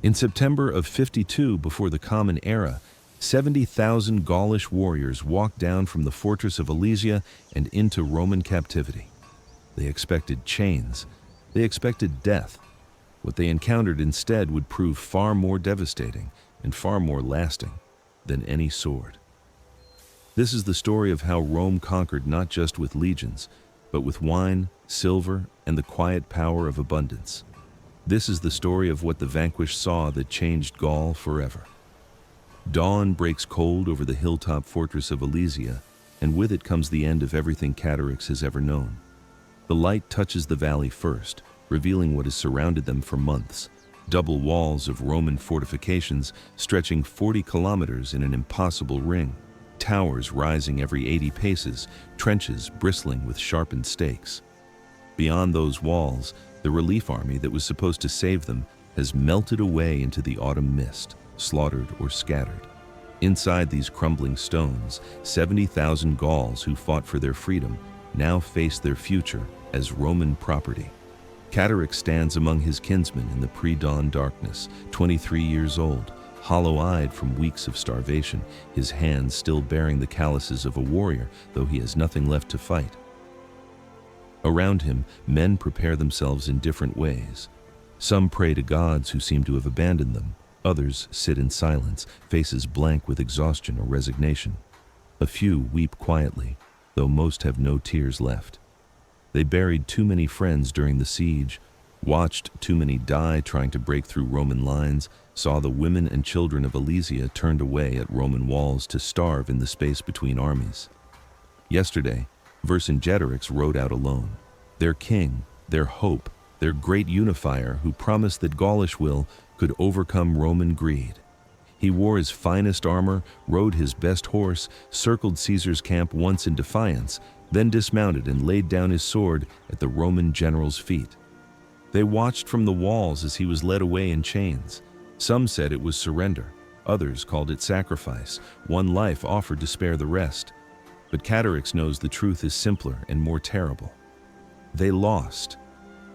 In September of 52 before the Common Era, 70,000 Gaulish warriors walked down from the fortress of Alesia and into Roman captivity. They expected chains. They expected death. What they encountered instead would prove far more devastating and far more lasting than any sword. This is the story of how Rome conquered not just with legions, but with wine, silver, and the quiet power of abundance. This is the story of what the vanquished saw that changed Gaul forever. Dawn breaks cold over the hilltop fortress of Alesia, and with it comes the end of everything Catarax has ever known. The light touches the valley first, revealing what has surrounded them for months. Double walls of Roman fortifications stretching 40 kilometers in an impossible ring. Towers rising every 80 paces, trenches bristling with sharpened stakes. Beyond those walls, the relief army that was supposed to save them has melted away into the autumn mist, slaughtered or scattered. Inside these crumbling stones, 70,000 Gauls who fought for their freedom now face their future as Roman property. Catarax stands among his kinsmen in the pre-dawn darkness, 23 years old, hollow-eyed from weeks of starvation, his hands still bearing the calluses of a warrior, though he has nothing left to fight. Around him, men prepare themselves in different ways. Some pray to gods who seem to have abandoned them. Others sit in silence, faces blank with exhaustion or resignation. A few weep quietly, though most have no tears left. They buried too many friends during the siege, watched too many die trying to break through Roman lines, saw the women and children of Alesia turned away at Roman walls to starve in the space between armies. Yesterday, Vercingetorix rode out alone. Their king, their hope, their great unifier who promised that Gaulish will could overcome Roman greed. He wore his finest armor, rode his best horse, circled Caesar's camp once in defiance, then dismounted and laid down his sword at the Roman general's feet. They watched from the walls as he was led away in chains. Some said it was surrender, others called it sacrifice, one life offered to spare the rest. But Catarax knows the truth is simpler and more terrible. They lost.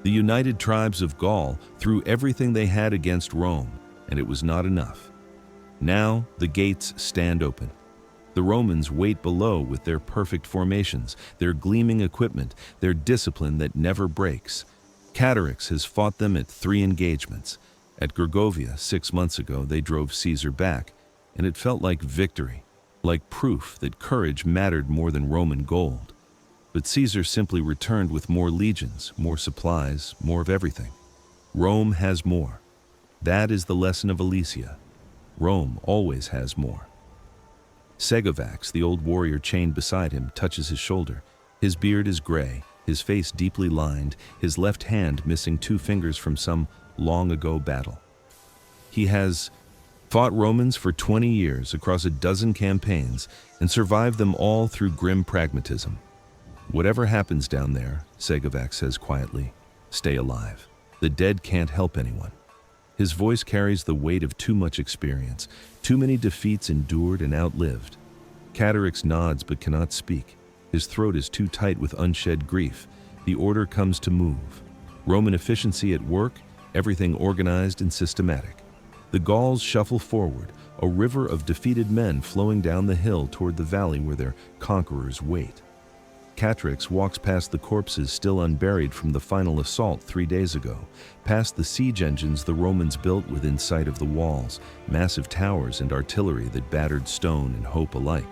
The united tribes of Gaul threw everything they had against Rome, and it was not enough. Now the gates stand open. The Romans wait below with their perfect formations, their gleaming equipment, their discipline that never breaks. Catarax has fought them at 3 engagements. At Gergovia 6 months ago, they drove Caesar back, and it felt like victory, like proof that courage mattered more than Roman gold. But Caesar simply returned with more legions, more supplies, more of everything. Rome has more. That is the lesson of Alesia. Rome always has more. Segovax, the old warrior chained beside him, touches his shoulder. His beard is gray, his face deeply lined, his left hand missing 2 fingers from some long-ago battle. He has fought Romans for 20 years across a dozen campaigns and survived them all through grim pragmatism. Whatever happens down there, Segovax says quietly, stay alive. The dead can't help anyone. His voice carries the weight of too much experience, too many defeats endured and outlived. Catarax nods but cannot speak. His throat is too tight with unshed grief. The order comes to move. Roman efficiency at work, everything organized and systematic. The Gauls shuffle forward, a river of defeated men flowing down the hill toward the valley where their conquerors wait. Catarax walks past the corpses still unburied from the final assault 3 days ago, past the siege engines the Romans built within sight of the walls, massive towers and artillery that battered stone and hope alike.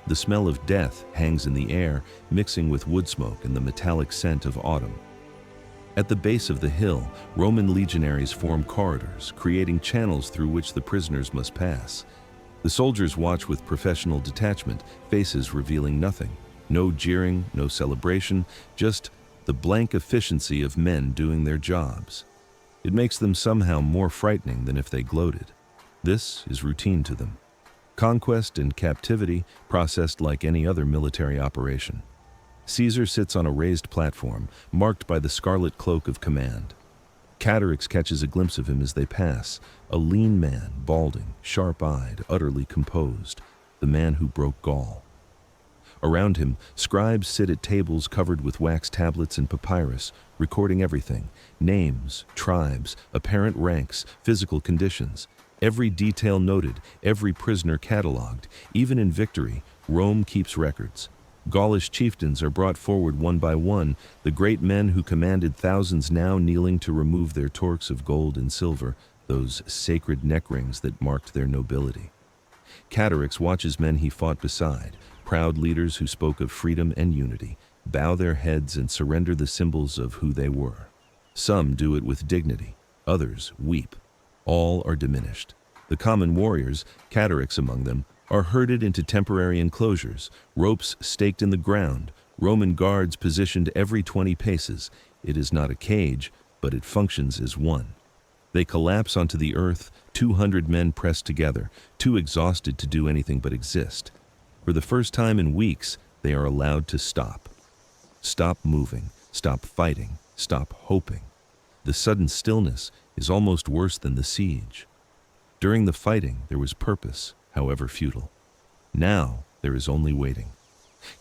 The smell of death hangs in the air, mixing with wood smoke and the metallic scent of autumn. At the base of the hill, Roman legionaries form corridors, creating channels through which the prisoners must pass. The soldiers watch with professional detachment, faces revealing nothing. No jeering, no celebration, just the blank efficiency of men doing their jobs. It makes them somehow more frightening than if they gloated. This is routine to them. Conquest and captivity processed like any other military operation. Caesar sits on a raised platform, marked by the scarlet cloak of command. Catarax catches a glimpse of him as they pass, a lean man, balding, sharp-eyed, utterly composed, the man who broke Gaul. Around him, scribes sit at tables covered with wax tablets and papyrus, recording everything: names, tribes, apparent ranks, physical conditions. Every detail noted, every prisoner catalogued. Even in victory, Rome keeps records. Gaulish chieftains are brought forward one by one, the great men who commanded thousands now kneeling to remove their torques of gold and silver, those sacred neck rings that marked their nobility. Catarix watches men he fought beside, proud leaders who spoke of freedom and unity, bow their heads and surrender the symbols of who they were. Some do it with dignity, others weep. All are diminished. The common warriors, Catarix among them, are herded into temporary enclosures, ropes staked in the ground, Roman guards positioned every 20 paces. It is not a cage, but it functions as one. They collapse onto the earth, 200 men pressed together, too exhausted to do anything but exist. For the first time in weeks, they are allowed to stop. Stop moving, stop fighting, stop hoping. The sudden stillness is almost worse than the siege. During the fighting, there was purpose, however futile. Now, there is only waiting.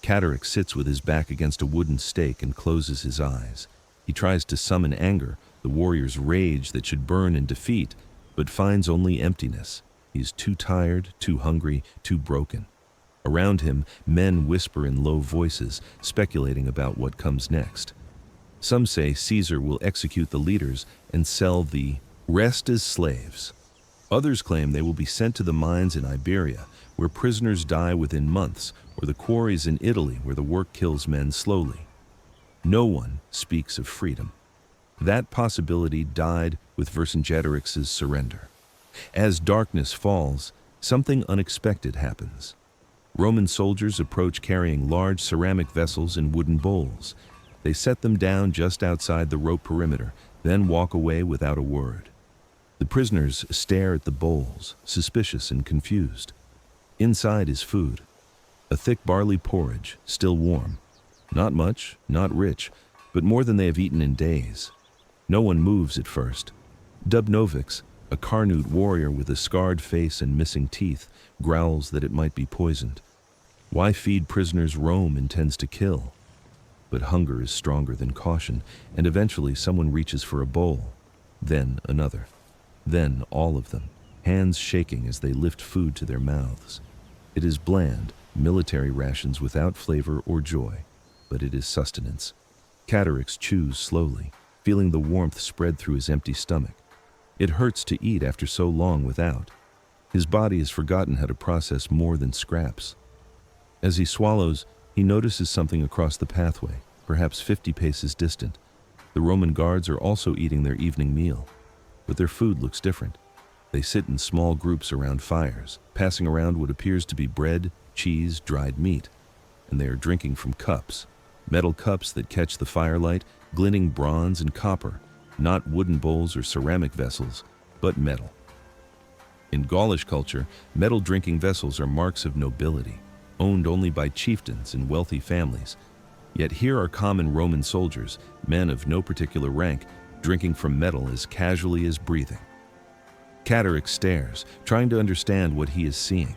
Catarix sits with his back against a wooden stake and closes his eyes. He tries to summon anger, the warrior's rage that should burn in defeat, but finds only emptiness. He is too tired, too hungry, too broken. Around him, men whisper in low voices, speculating about what comes next. Some say Caesar will execute the leaders and sell the rest as slaves. Others claim they will be sent to the mines in Iberia, where prisoners die within months, or the quarries in Italy where the work kills men slowly. No one speaks of freedom. That possibility died with Vercingetorix's surrender. As darkness falls, something unexpected happens. Roman soldiers approach carrying large ceramic vessels and wooden bowls. They set them down just outside the rope perimeter, then walk away without a word. The prisoners stare at the bowls, suspicious and confused. Inside is food. A thick barley porridge, still warm. Not much, not rich, but more than they have eaten in days. No one moves at first. Dubnovix, a Carnute warrior with a scarred face and missing teeth, growls that it might be poisoned. Why feed prisoners Rome intends to kill? But hunger is stronger than caution, and eventually someone reaches for a bowl. Then another. Then all of them, hands shaking as they lift food to their mouths. It is bland, military rations without flavor or joy, but it is sustenance. Catarix chews slowly, feeling the warmth spread through his empty stomach. It hurts to eat after so long without. His body has forgotten how to process more than scraps. As he swallows, he notices something across the pathway, perhaps 50 paces distant. The Roman guards are also eating their evening meal, but their food looks different. They sit in small groups around fires, passing around what appears to be bread, cheese, dried meat, and they are drinking from cups, metal cups that catch the firelight, glinting bronze and copper, not wooden bowls or ceramic vessels, but metal. In Gaulish culture, metal drinking vessels are marks of nobility, owned only by chieftains and wealthy families. Yet here are common Roman soldiers, men of no particular rank, drinking from metal as casually as breathing. Catarix stares, trying to understand what he is seeing.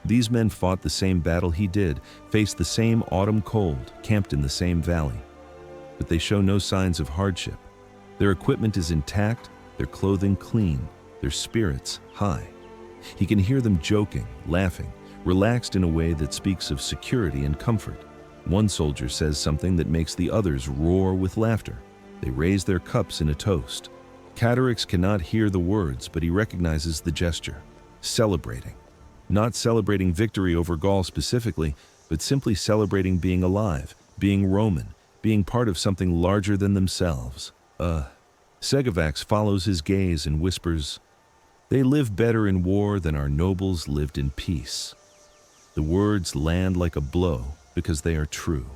These men fought the same battle he did, faced the same autumn cold, camped in the same valley. But they show no signs of hardship. Their equipment is intact, their clothing clean, their spirits high. He can hear them joking, laughing, relaxed in a way that speaks of security and comfort. One soldier says something that makes the others roar with laughter. They raise their cups in a toast. Catarix cannot hear the words, but he recognizes the gesture. Celebrating. Not celebrating victory over Gaul specifically, but simply celebrating being alive, being Roman, being part of something larger than themselves. Segovax follows his gaze and whispers, "They live better in war than our nobles lived in peace." The words land like a blow because they are true.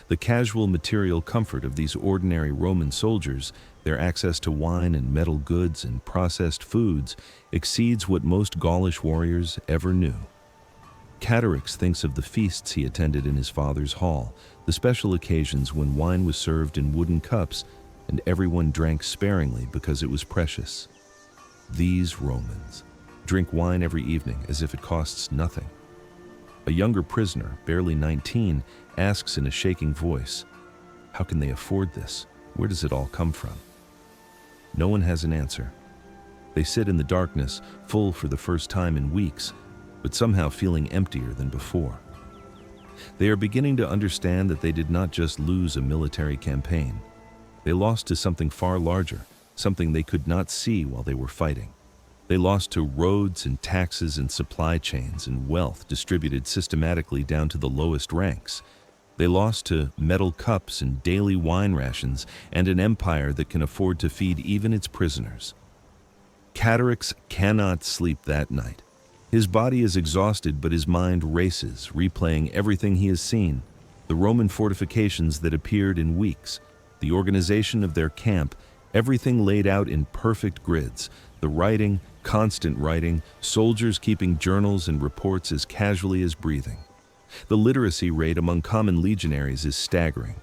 The casual material comfort of these ordinary Roman soldiers, their access to wine and metal goods and processed foods, exceeds what most Gaulish warriors ever knew. Catarix thinks of the feasts he attended in his father's hall, the special occasions when wine was served in wooden cups and everyone drank sparingly because it was precious. These Romans drink wine every evening as if it costs nothing. A younger prisoner, barely 19, asks in a shaking voice, "How can they afford this?" Where does it all come from? No one has an answer. They sit in the darkness, full for the first time in weeks, but somehow feeling emptier than before. They are beginning to understand that they did not just lose a military campaign. They lost to something far larger, something they could not see while they were fighting. They lost to roads and taxes and supply chains and wealth distributed systematically down to the lowest ranks. They lost to metal cups and daily wine rations and an empire that can afford to feed even its prisoners. Catarax cannot sleep that night. His body is exhausted, but his mind races, replaying everything he has seen. The Roman fortifications that appeared in weeks, the organization of their camp, everything laid out in perfect grids, the writing, constant writing, soldiers keeping journals and reports as casually as breathing. The literacy rate among common legionaries is staggering.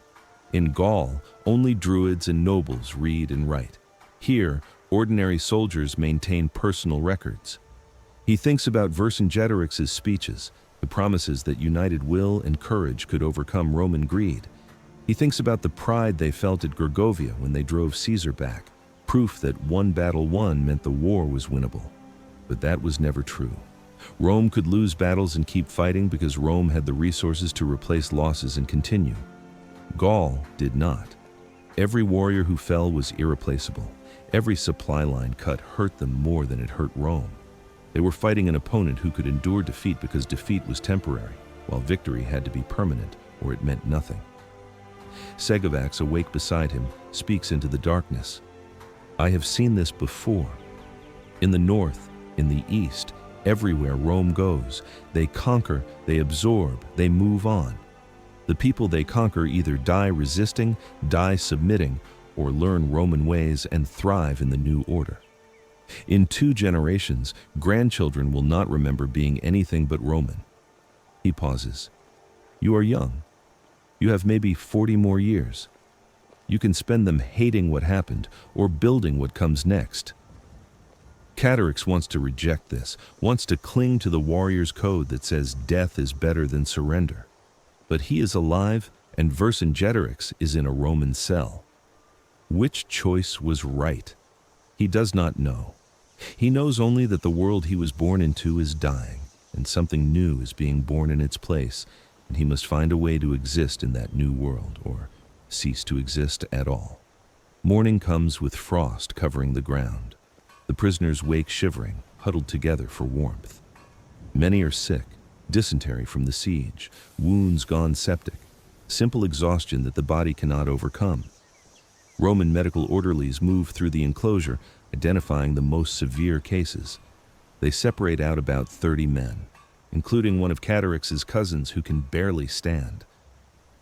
In Gaul, only druids and nobles read and write. Here, ordinary soldiers maintain personal records. He thinks about Vercingetorix's speeches, the promises that united will and courage could overcome Roman greed. He thinks about the pride they felt at Gergovia when they drove Caesar back, proof that one battle won meant the war was winnable. But that was never true. Rome could lose battles and keep fighting because Rome had the resources to replace losses and continue. Gaul did not. Every warrior who fell was irreplaceable. Every supply line cut hurt them more than it hurt Rome. They were fighting an opponent who could endure defeat because defeat was temporary, while victory had to be permanent or it meant nothing. Segovax, awake beside him, speaks into the darkness. I have seen this before. In the north, in the east, everywhere Rome goes, they conquer, they absorb, they move on. The people they conquer either die resisting, die submitting, or learn Roman ways and thrive in the new order. In 2 generations, grandchildren will not remember being anything but Roman. He pauses. You are young. You have maybe 40 more years. You can spend them hating what happened or building what comes next. Catarax wants to reject this, wants to cling to the warrior's code that says death is better than surrender. But he is alive, and Vercingetorix is in a Roman cell. Which choice was right? He does not know. He knows only that the world he was born into is dying, and something new is being born in its place, and he must find a way to exist in that new world, or cease to exist at all. Morning comes with frost covering the ground. The prisoners wake shivering, huddled together for warmth. Many are sick, dysentery from the siege, wounds gone septic, simple exhaustion that the body cannot overcome. Roman medical orderlies move through the enclosure, identifying the most severe cases. They separate out about 30 men, including one of Catarax's cousins who can barely stand.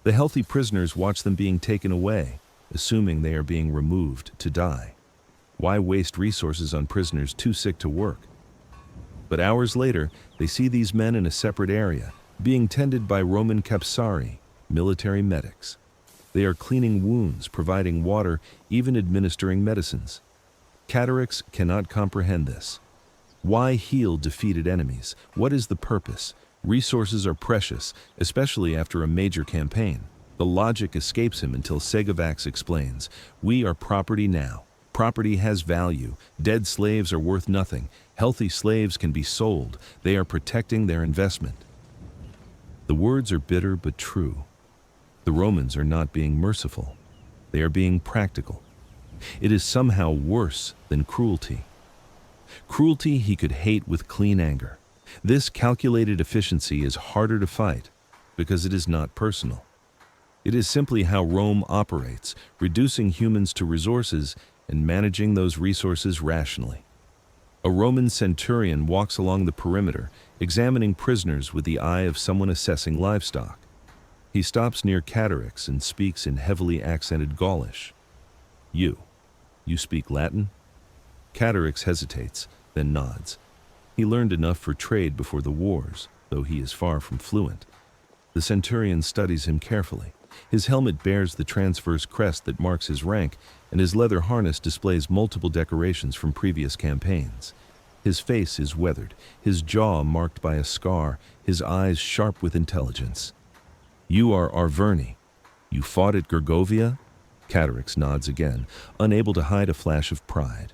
The healthy prisoners watch them being taken away, assuming they are being removed to die. Why waste resources on prisoners too sick to work? But hours later, they see these men in a separate area, being tended by Roman capsari, military medics. They are cleaning wounds, providing water, even administering medicines. Catarax cannot comprehend this. Why heal defeated enemies? What is the purpose? Resources are precious, especially after a major campaign. The logic escapes him until Segovax explains, we are property now. Property has value. Dead slaves are worth nothing. Healthy slaves can be sold. They are protecting their investment. The words are bitter but true. The Romans are not being merciful. They are being practical. It is somehow worse than cruelty. Cruelty he could hate with clean anger. This calculated efficiency is harder to fight because it is not personal. It is simply how Rome operates, reducing humans to resources and managing those resources rationally. A Roman centurion walks along the perimeter, examining prisoners with the eye of someone assessing livestock. He stops near Catarax and speaks in heavily accented Gaulish. You speak Latin? Catarax hesitates, then nods. He learned enough for trade before the wars, though he is far from fluent. The centurion studies him carefully. His helmet bears the transverse crest that marks his rank, and his leather harness displays multiple decorations from previous campaigns. His face is weathered, his jaw marked by a scar, his eyes sharp with intelligence. You are Arverni. You fought at Gergovia? Catarix nods again, unable to hide a flash of pride.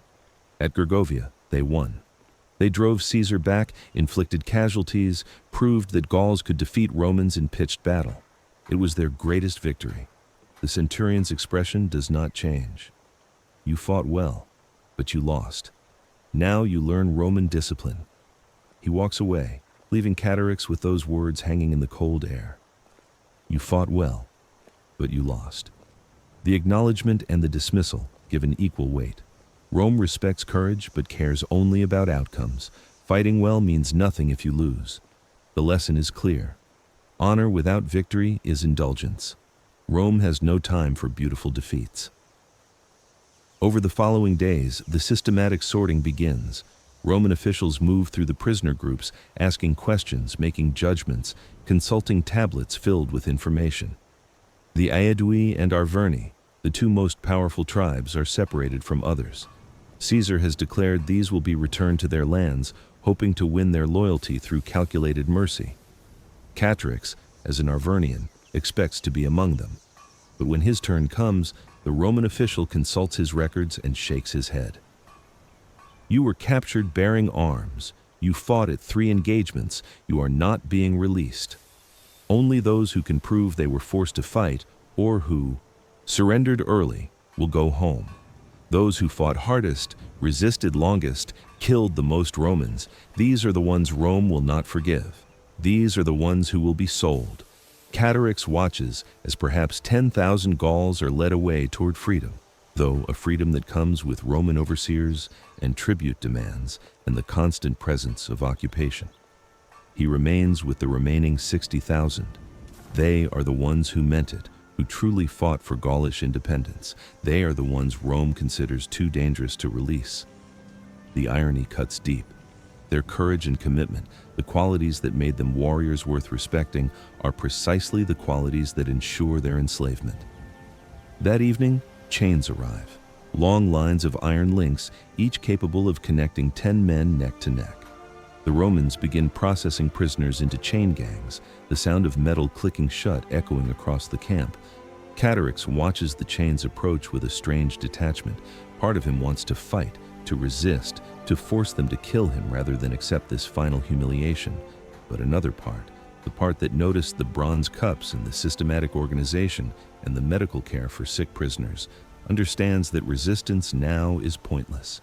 At Gergovia, they won. They drove Caesar back, inflicted casualties, proved that Gauls could defeat Romans in pitched battle. It was their greatest victory. The centurion's expression does not change. You fought well, but you lost. Now you learn Roman discipline. He walks away, leaving Catarix with those words hanging in the cold air. You fought well, but you lost. The acknowledgement and the dismissal give an equal weight. Rome respects courage but cares only about outcomes. Fighting well means nothing if you lose. The lesson is clear. Honor without victory is indulgence. Rome has no time for beautiful defeats. Over the following days, the systematic sorting begins. Roman officials move through the prisoner groups, asking questions, making judgments, consulting tablets filled with information. The Aedui and Arverni, the two most powerful tribes, are separated from others. Caesar has declared these will be returned to their lands, hoping to win their loyalty through calculated mercy. Catrix, as an Arvernian, expects to be among them. But when his turn comes, the Roman official consults his records and shakes his head. You were captured bearing arms. You fought at 3 engagements. You are not being released. Only those who can prove they were forced to fight, or who surrendered early, will go home. Those who fought hardest, resisted longest, killed the most Romans, these are the ones Rome will not forgive. These are the ones who will be sold. Catarix watches as perhaps 10,000 Gauls are led away toward freedom, though a freedom that comes with Roman overseers and tribute demands and the constant presence of occupation. He remains with the remaining 60,000. They are the ones who meant it, who truly fought for Gaulish independence. They are the ones Rome considers too dangerous to release. The irony cuts deep. Their courage and commitment, the qualities that made them warriors worth respecting, are precisely the qualities that ensure their enslavement. That evening, chains arrive. Long lines of iron links, each capable of connecting 10 men neck to neck. The Romans begin processing prisoners into chain gangs, the sound of metal clicking shut echoing across the camp. Catarix watches the chains approach with a strange detachment. Part of him wants to fight, to resist, to force them to kill him rather than accept this final humiliation. But another part, the part that noticed the bronze cups and the systematic organization and the medical care for sick prisoners, understands that resistance now is pointless.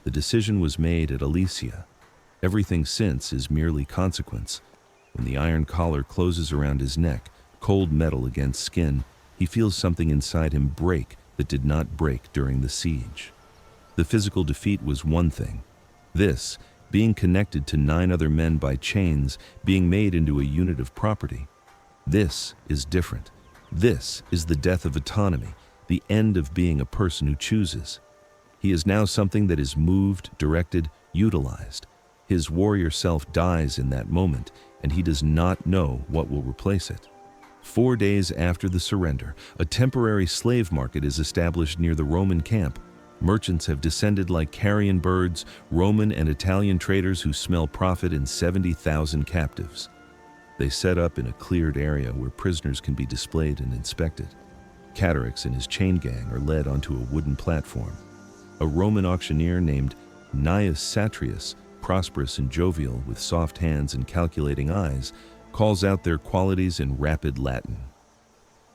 The decision was made at Alesia. Everything since is merely consequence. When the iron collar closes around his neck, cold metal against skin, he feels something inside him break that did not break during the siege. The physical defeat was one thing. This, being connected to 9 other men by chains, being made into a unit of property. This is different. This is the death of autonomy, the end of being a person who chooses. He is now something that is moved, directed, utilized. His warrior self dies in that moment, and he does not know what will replace it. 4 days after the surrender, a temporary slave market is established near the Roman camp. Merchants have descended like carrion birds, Roman and Italian traders who smell profit in 70,000 captives. They set up in a cleared area where prisoners can be displayed and inspected. Catarix and his chain gang are led onto a wooden platform. A Roman auctioneer named Gnaeus Satrius, prosperous and jovial with soft hands and calculating eyes, calls out their qualities in rapid Latin.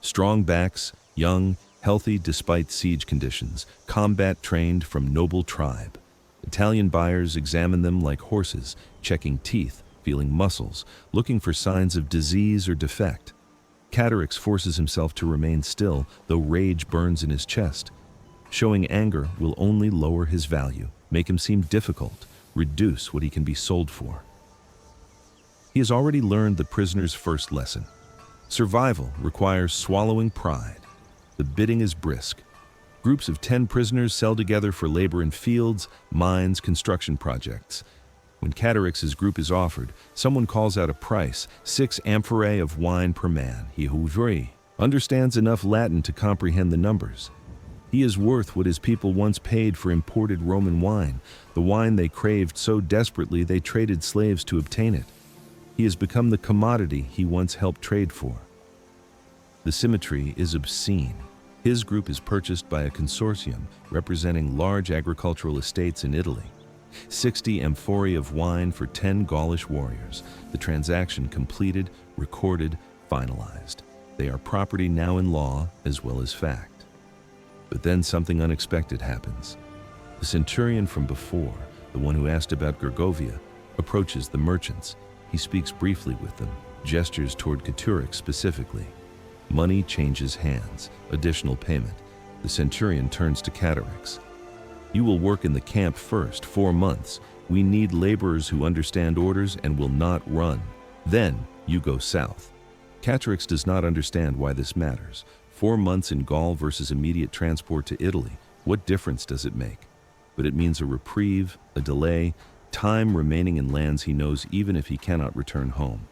Strong backs, young, healthy despite siege conditions, combat-trained from noble tribe. Italian buyers examine them like horses, checking teeth, feeling muscles, looking for signs of disease or defect. Catarix forces himself to remain still, though rage burns in his chest. Showing anger will only lower his value, make him seem difficult, reduce what he can be sold for. He has already learned the prisoner's first lesson. Survival requires swallowing pride. The bidding is brisk. Groups of 10 prisoners sell together for labor in fields, mines, construction projects. When Catarix's group is offered, someone calls out a price, 6 amphorae of wine per man. He who understands enough Latin to comprehend the numbers. He is worth what his people once paid for imported Roman wine, the wine they craved so desperately they traded slaves to obtain it. He has become the commodity he once helped trade for. The symmetry is obscene. His group is purchased by a consortium representing large agricultural estates in Italy. 60 amphorae of wine for 10 Gaulish warriors. The transaction completed, recorded, finalized. They are property now in law as well as fact. But then something unexpected happens. The centurion from before, the one who asked about Gergovia, approaches the merchants. He speaks briefly with them, gestures toward Caturic specifically. Money changes hands, additional payment. The centurion turns to Caturic. You will work in the camp first, 4 months. We need laborers who understand orders and will not run. Then you go south. Caturic does not understand why this matters. 4 months in Gaul versus immediate transport to Italy. What difference does it make? But it means a reprieve, a delay, time remaining in lands he knows even if he cannot return home.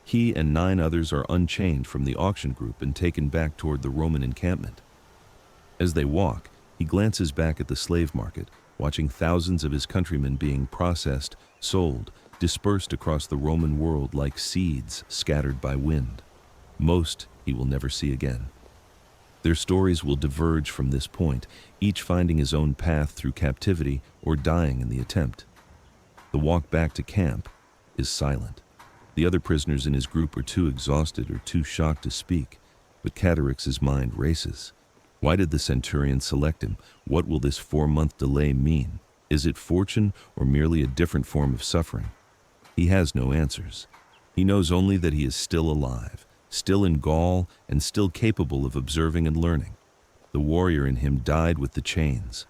He and 9 others are unchained from the auction group and taken back toward the Roman encampment. As they walk, he glances back at the slave market, watching thousands of his countrymen being processed, sold, dispersed across the Roman world like seeds scattered by wind. Most he will never see again. Their stories will diverge from this point, each finding his own path through captivity or dying in the attempt. The walk back to camp is silent. The other prisoners in his group are too exhausted or too shocked to speak, but Caturic's mind races. Why did the centurion select him? What will this 4-month delay mean? Is it fortune or merely a different form of suffering? He has no answers. He knows only that he is still alive, still in Gaul, and still capable of observing and learning. The warrior in him died with the chains.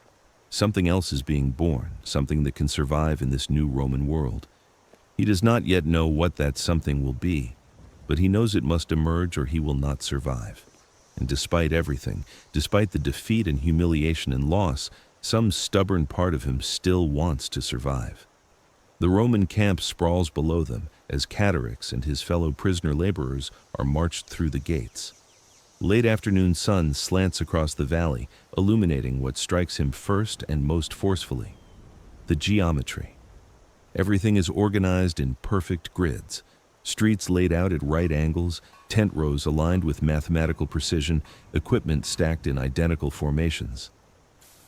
Something else is being born, something that can survive in this new Roman world. He does not yet know what that something will be, but he knows it must emerge or he will not survive. And despite everything, despite the defeat and humiliation and loss, some stubborn part of him still wants to survive. The Roman camp sprawls below them as Caturic and his fellow prisoner laborers are marched through the gates. Late afternoon sun slants across the valley, illuminating what strikes him first and most forcefully: the geometry. Everything is organized in perfect grids, streets laid out at right angles, tent rows aligned with mathematical precision, equipment stacked in identical formations.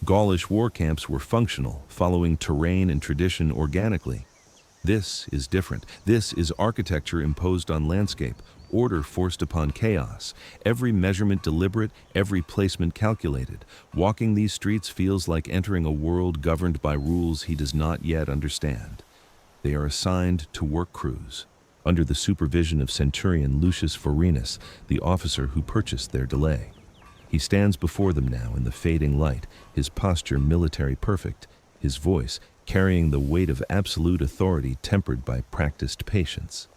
Gaulish war camps were functional, following terrain and tradition organically. This is different. This is architecture imposed on landscape, order forced upon chaos, every measurement deliberate, every placement calculated. Walking these streets feels like entering a world governed by rules he does not yet understand. They are assigned to work crews, under the supervision of Centurion Lucius Vorenus, the officer who purchased their delay. He stands before them now in the fading light, his posture military perfect, his voice carrying the weight of absolute authority tempered by practiced patience.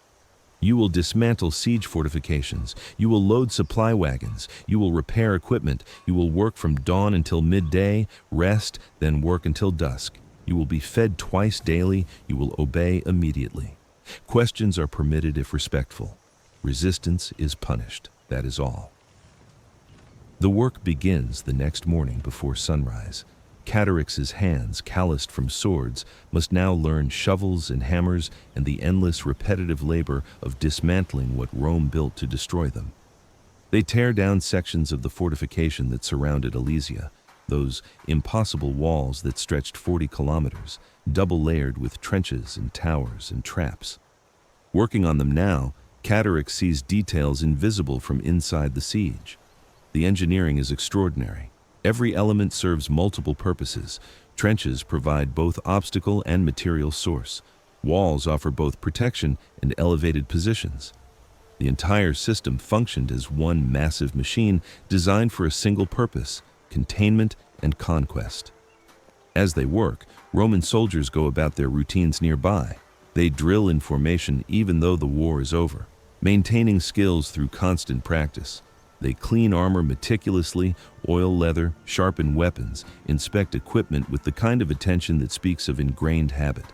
You will dismantle siege fortifications, you will load supply wagons, you will repair equipment, you will work from dawn until midday, rest, then work until dusk. You will be fed twice daily, you will obey immediately. Questions are permitted if respectful. Resistance is punished, that is all. The work begins the next morning before sunrise. Caturic's hands, calloused from swords, must now learn shovels and hammers and the endless repetitive labor of dismantling what Rome built to destroy them. They tear down sections of the fortification that surrounded Alesia, those impossible walls that stretched 40 kilometers, double-layered with trenches and towers and traps. Working on them now, Caturic sees details invisible from inside the siege. The engineering is extraordinary. Every element serves multiple purposes. Trenches provide both obstacle and material source. Walls offer both protection and elevated positions. The entire system functioned as one massive machine designed for a single purpose: containment and conquest. As they work, Roman soldiers go about their routines nearby. They drill in formation even though the war is over, maintaining skills through constant practice. They clean armor meticulously, oil leather, sharpen weapons, inspect equipment with the kind of attention that speaks of ingrained habit.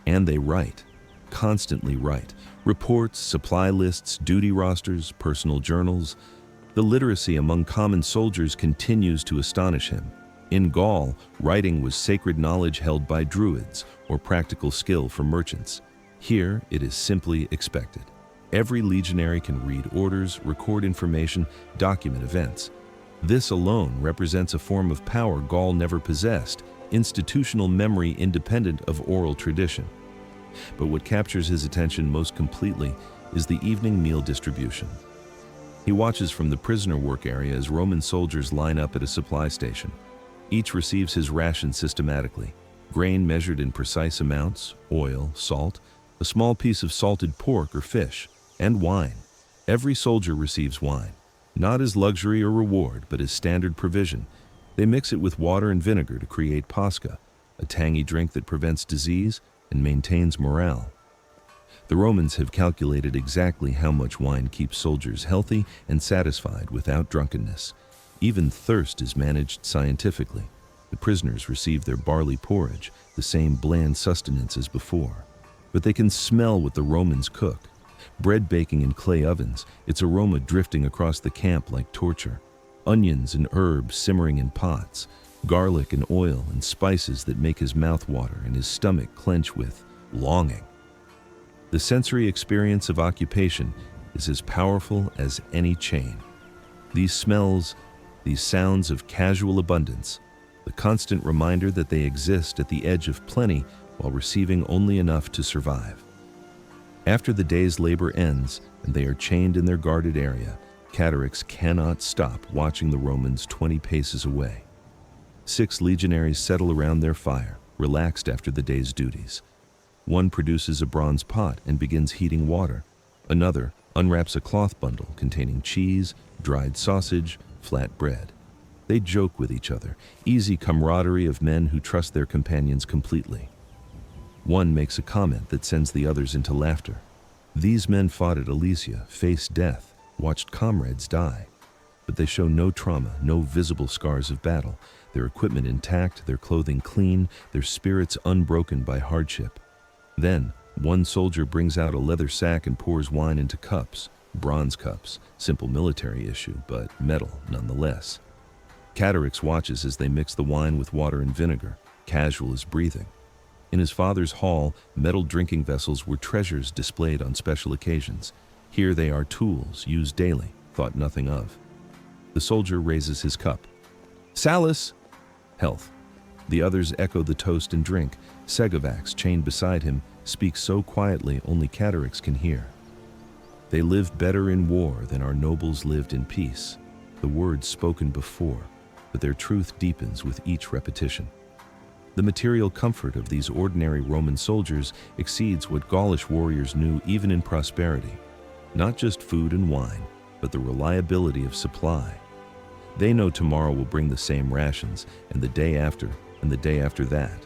And they write, constantly write, reports, supply lists, duty rosters, personal journals. The literacy among common soldiers continues to astonish him. In Gaul, writing was sacred knowledge held by druids or practical skill for merchants. Here, it is simply expected. Every legionary can read orders, record information, document events. This alone represents a form of power Gaul never possessed, institutional memory independent of oral tradition. But what captures his attention most completely is the evening meal distribution. He watches from the prisoner work area as Roman soldiers line up at a supply station. Each receives his ration systematically, grain measured in precise amounts, oil, salt, a small piece of salted pork or fish, and wine. Every soldier receives wine, not as luxury or reward, but as standard provision. They mix it with water and vinegar to create pasca, a tangy drink that prevents disease and maintains morale. The Romans have calculated exactly how much wine keeps soldiers healthy and satisfied without drunkenness. Even thirst is managed scientifically. The prisoners receive their barley porridge, the same bland sustenance as before. But they can smell what the Romans cook. Bread baking in clay ovens, its aroma drifting across the camp like torture. Onions and herbs simmering in pots. Garlic and oil and spices that make his mouth water and his stomach clench with longing. The sensory experience of occupation is as powerful as any chain. These smells, these sounds of casual abundance, the constant reminder that they exist at the edge of plenty while receiving only enough to survive. After the day's labor ends and they are chained in their guarded area, Catarax cannot stop watching the Romans 20 paces away. 6 legionaries settle around their fire, relaxed after the day's duties. One produces a bronze pot and begins heating water. Another unwraps a cloth bundle containing cheese, dried sausage, flat bread. They joke with each other, easy camaraderie of men who trust their companions completely. One makes a comment that sends the others into laughter. These men fought at Alesia, faced death, watched comrades die. But they show no trauma, no visible scars of battle, their equipment intact, their clothing clean, their spirits unbroken by hardship. Then, one soldier brings out a leather sack and pours wine into cups, bronze cups, simple military issue, but metal nonetheless. Catarax watches as they mix the wine with water and vinegar, casual as breathing. In his father's hall, metal drinking vessels were treasures displayed on special occasions. Here they are tools, used daily, thought nothing of. The soldier raises his cup. Salus! Health. The others echo the toast and drink. Segovax, chained beside him, speaks so quietly only Catarax can hear. They live better in war than our nobles lived in peace. The words spoken before, but their truth deepens with each repetition. The material comfort of these ordinary Roman soldiers exceeds what Gaulish warriors knew even in prosperity. Not just food and wine, but the reliability of supply. They know tomorrow will bring the same rations, and the day after, and the day after that.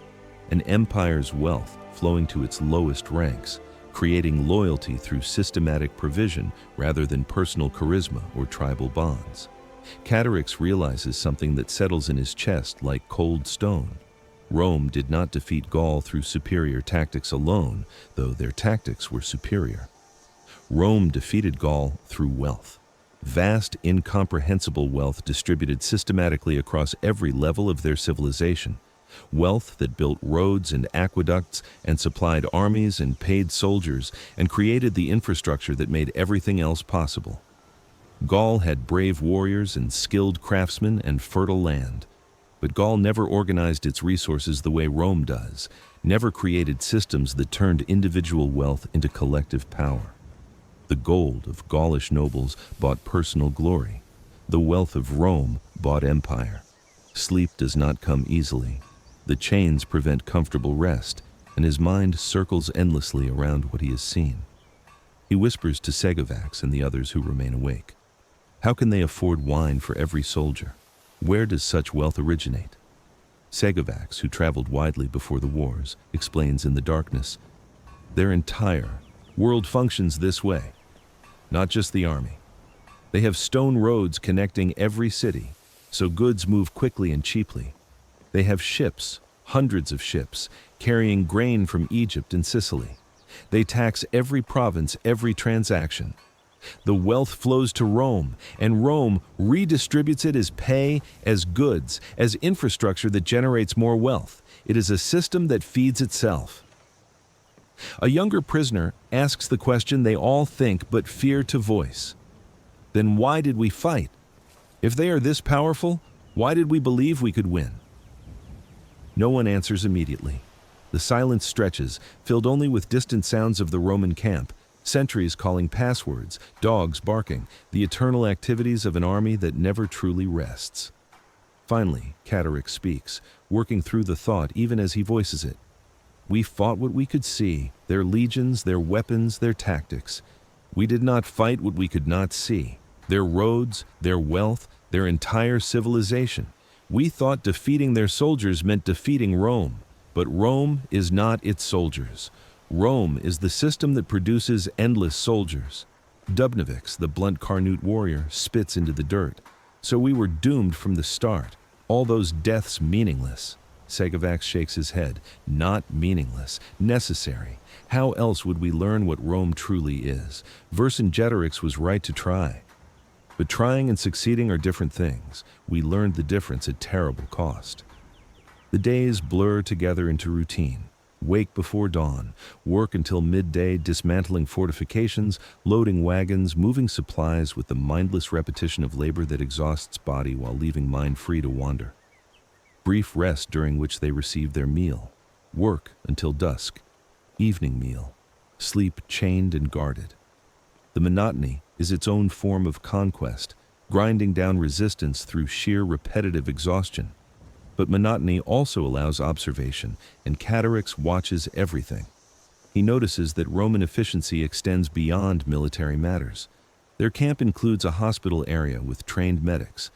An empire's wealth flowing to its lowest ranks, creating loyalty through systematic provision rather than personal charisma or tribal bonds. Catarax realizes something that settles in his chest like cold stone. Rome did not defeat Gaul through superior tactics alone, though their tactics were superior. Rome defeated Gaul through wealth. Vast, incomprehensible wealth distributed systematically across every level of their civilization. Wealth that built roads and aqueducts and supplied armies and paid soldiers and created the infrastructure that made everything else possible. Gaul had brave warriors and skilled craftsmen and fertile land. But Gaul never organized its resources the way Rome does, never created systems that turned individual wealth into collective power. The gold of Gaulish nobles bought personal glory. The wealth of Rome bought empire. Sleep does not come easily. The chains prevent comfortable rest, and his mind circles endlessly around what he has seen. He whispers to Segovax and the others who remain awake. How can they afford wine for every soldier? Where does such wealth originate? Segovax, who traveled widely before the wars, explains in the darkness, their entire world functions this way, not just the army. They have stone roads connecting every city, so goods move quickly and cheaply. They have ships, hundreds of ships, carrying grain from Egypt and Sicily. They tax every province, every transaction. The wealth flows to Rome, and Rome redistributes it as pay, as goods, as infrastructure that generates more wealth. It is a system that feeds itself. A younger prisoner asks the question they all think but fear to voice. Then why did we fight? If they are this powerful, why did we believe we could win? No one answers immediately. The silence stretches, filled only with distant sounds of the Roman camp, sentries calling passwords, dogs barking, the eternal activities of an army that never truly rests. Finally, Catterick speaks, working through the thought even as he voices it. We fought what we could see, their legions, their weapons, their tactics. We did not fight what we could not see, their roads, their wealth, their entire civilization. We thought defeating their soldiers meant defeating Rome, but Rome is not its soldiers. Rome is the system that produces endless soldiers. Dubnovix, the blunt Carnute warrior, spits into the dirt. So we were doomed from the start. All those deaths meaningless. Segavax shakes his head. Not meaningless. Necessary. How else would we learn what Rome truly is? Vercingetorix was right to try. But trying and succeeding are different things. We learned the difference at terrible cost. The days blur together into routine. Wake before dawn, work until midday, dismantling fortifications, loading wagons, moving supplies with the mindless repetition of labor that exhausts body while leaving mind free to wander. Brief rest during which they receive their meal. Work until dusk. Evening meal. Sleep chained and guarded. The monotony is its own form of conquest, grinding down resistance through sheer repetitive exhaustion. But monotony also allows observation, and Catterick watches everything. He notices that Roman efficiency extends beyond military matters. Their camp includes a hospital area with trained medics,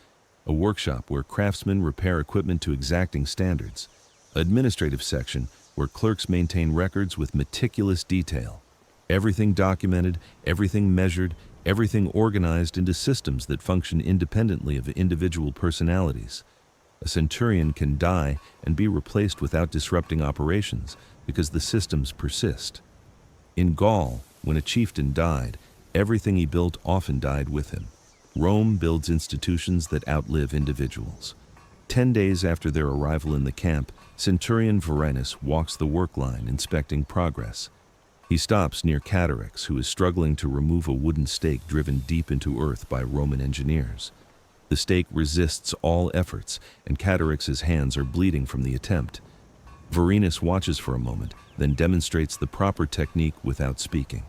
a workshop where craftsmen repair equipment to exacting standards, an administrative section where clerks maintain records with meticulous detail. Everything documented, everything measured, everything organized into systems that function independently of individual personalities. A centurion can die and be replaced without disrupting operations because the systems persist. In Gaul, when a chieftain died, everything he built often died with him. Rome builds institutions that outlive individuals. 10 days after their arrival in the camp, Centurion Vorenus walks the work line inspecting progress. He stops near Catterick, who is struggling to remove a wooden stake driven deep into earth by Roman engineers. The stake resists all efforts, and Catterick's hands are bleeding from the attempt. Vorenus watches for a moment, then demonstrates the proper technique without speaking.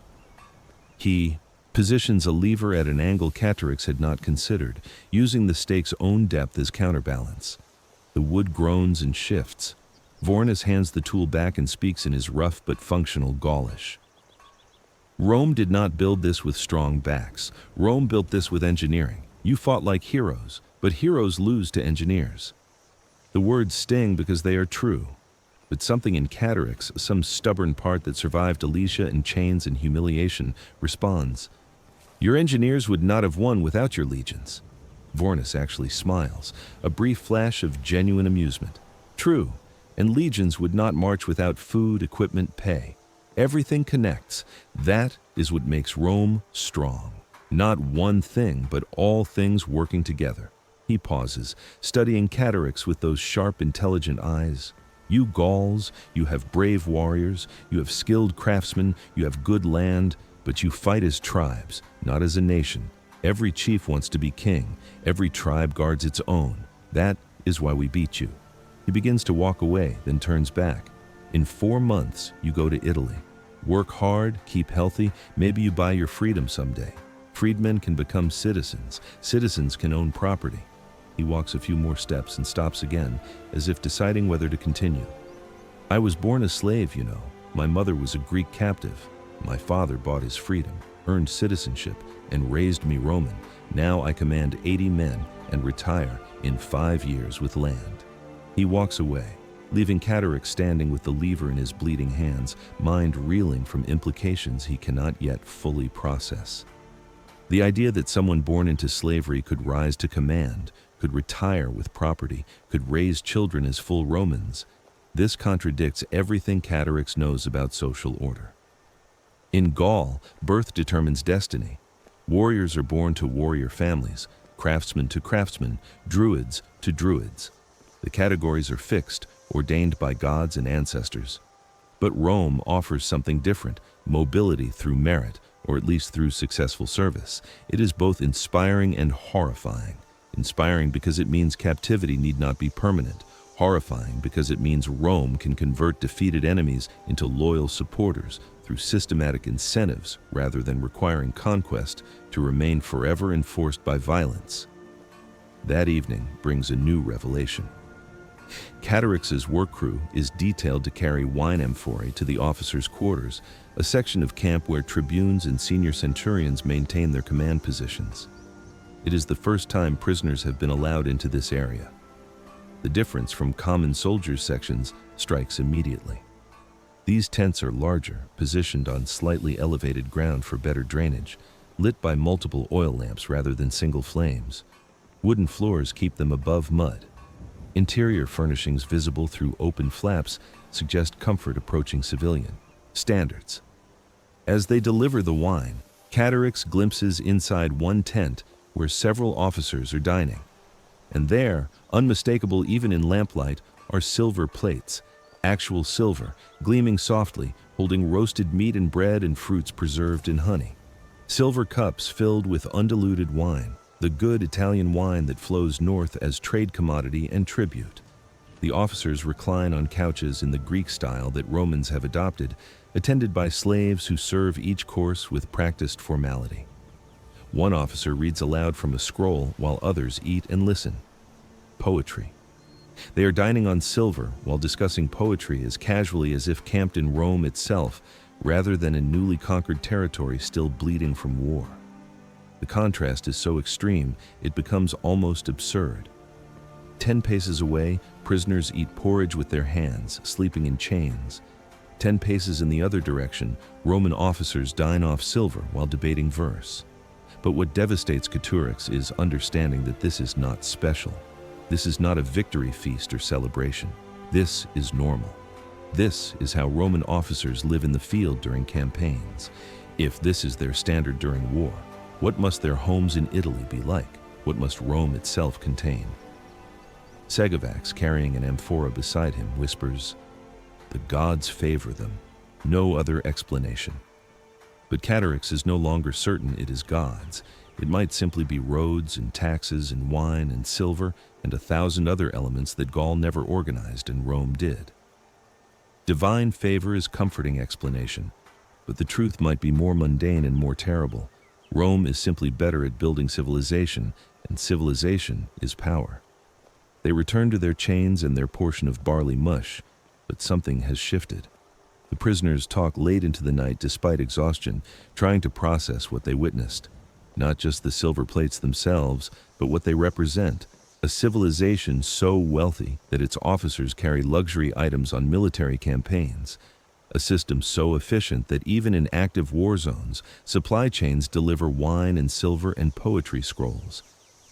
He positions a lever at an angle Catterick had not considered, using the stake's own depth as counterbalance. The wood groans and shifts. Vorenus hands the tool back and speaks in his rough but functional Gaulish. Rome did not build this with strong backs. Rome built this with engineering. You fought like heroes, but heroes lose to engineers. The words sting because they are true, but something in Catterick, some stubborn part that survived Alesia in chains and humiliation, responds. Your engineers would not have won without your legions. Vorenus actually smiles, a brief flash of genuine amusement. True, and legions would not march without food, equipment, pay. Everything connects. That is what makes Rome strong. Not one thing, but all things working together. He pauses, studying Catterick with those sharp, intelligent eyes. You Gauls, you have brave warriors, you have skilled craftsmen, you have good land, but you fight as tribes, not as a nation. Every chief wants to be king. Every tribe guards its own. That is why we beat you. He begins to walk away, then turns back. In 4 months, you go to Italy. Work hard, keep healthy, maybe you buy your freedom someday. Freedmen can become citizens. Citizens can own property. He walks a few more steps and stops again, as if deciding whether to continue. I was born a slave, you know. My mother was a Greek captive. My father bought his freedom, earned citizenship, and raised me Roman. Now I command 80 men and retire in 5 years with land. He walks away, leaving Catterick standing with the lever in his bleeding hands, mind reeling from implications he cannot yet fully process. The idea that someone born into slavery could rise to command, could retire with property, could raise children as full Romans, this contradicts everything Catterick knows about social order. In Gaul, birth determines destiny. Warriors are born to warrior families, craftsmen to craftsmen, druids to druids. The categories are fixed, ordained by gods and ancestors. But Rome offers something different, mobility through merit, or at least through successful service. It is both inspiring and horrifying. inspiring because it means captivity need not be permanent, horrifying because it means Rome can convert defeated enemies into loyal supporters through systematic incentives rather than requiring conquest to remain forever enforced by violence. That evening brings a new revelation. Catarix's work crew is detailed to carry wine amphorae to the officers' quarters, a section of camp where tribunes and senior centurions maintain their command positions. It is the first time prisoners have been allowed into this area. The difference from common soldiers' sections strikes immediately. These tents are larger, positioned on slightly elevated ground for better drainage, lit by multiple oil lamps rather than single flames. Wooden floors keep them above mud. Interior furnishings visible through open flaps suggest comfort approaching civilian standards. As they deliver the wine, Catarix glimpses inside one tent where several officers are dining. And there, unmistakable even in lamplight, are silver plates, actual silver, gleaming softly, holding roasted meat and bread and fruits preserved in honey. Silver cups filled with undiluted wine, the good Italian wine that flows north as trade commodity and tribute. The officers recline on couches in the Greek style that Romans have adopted, attended by slaves who serve each course with practiced formality. One officer reads aloud from a scroll while others eat and listen. Poetry. They are dining on silver while discussing poetry as casually as if camped in Rome itself, rather than in newly conquered territory still bleeding from war. The contrast is so extreme, it becomes almost absurd. 10 paces away, prisoners eat porridge with their hands, sleeping in chains. 10 paces in the other direction, Roman officers dine off silver while debating verse. But what devastates Catarix is understanding that this is not special. This is not a victory feast or celebration. This is normal. This is how Roman officers live in the field during campaigns. If this is their standard during war, what must their homes in Italy be like? What must Rome itself contain? Segovax, carrying an amphora beside him, whispers, "The gods favor them. No other explanation." But Catarix is no longer certain it is gods. It might simply be roads and taxes and wine and silver and 1,000 other elements that Gaul never organized and Rome did. Divine favor is comforting explanation, but the truth might be more mundane and more terrible. Rome is simply better at building civilization, and civilization is power. They return to their chains and their portion of barley mush, but something has shifted. The prisoners talk late into the night despite exhaustion, trying to process what they witnessed. Not just the silver plates themselves, but what they represent. A civilization so wealthy that its officers carry luxury items on military campaigns. A system so efficient that even in active war zones, supply chains deliver wine and silver and poetry scrolls.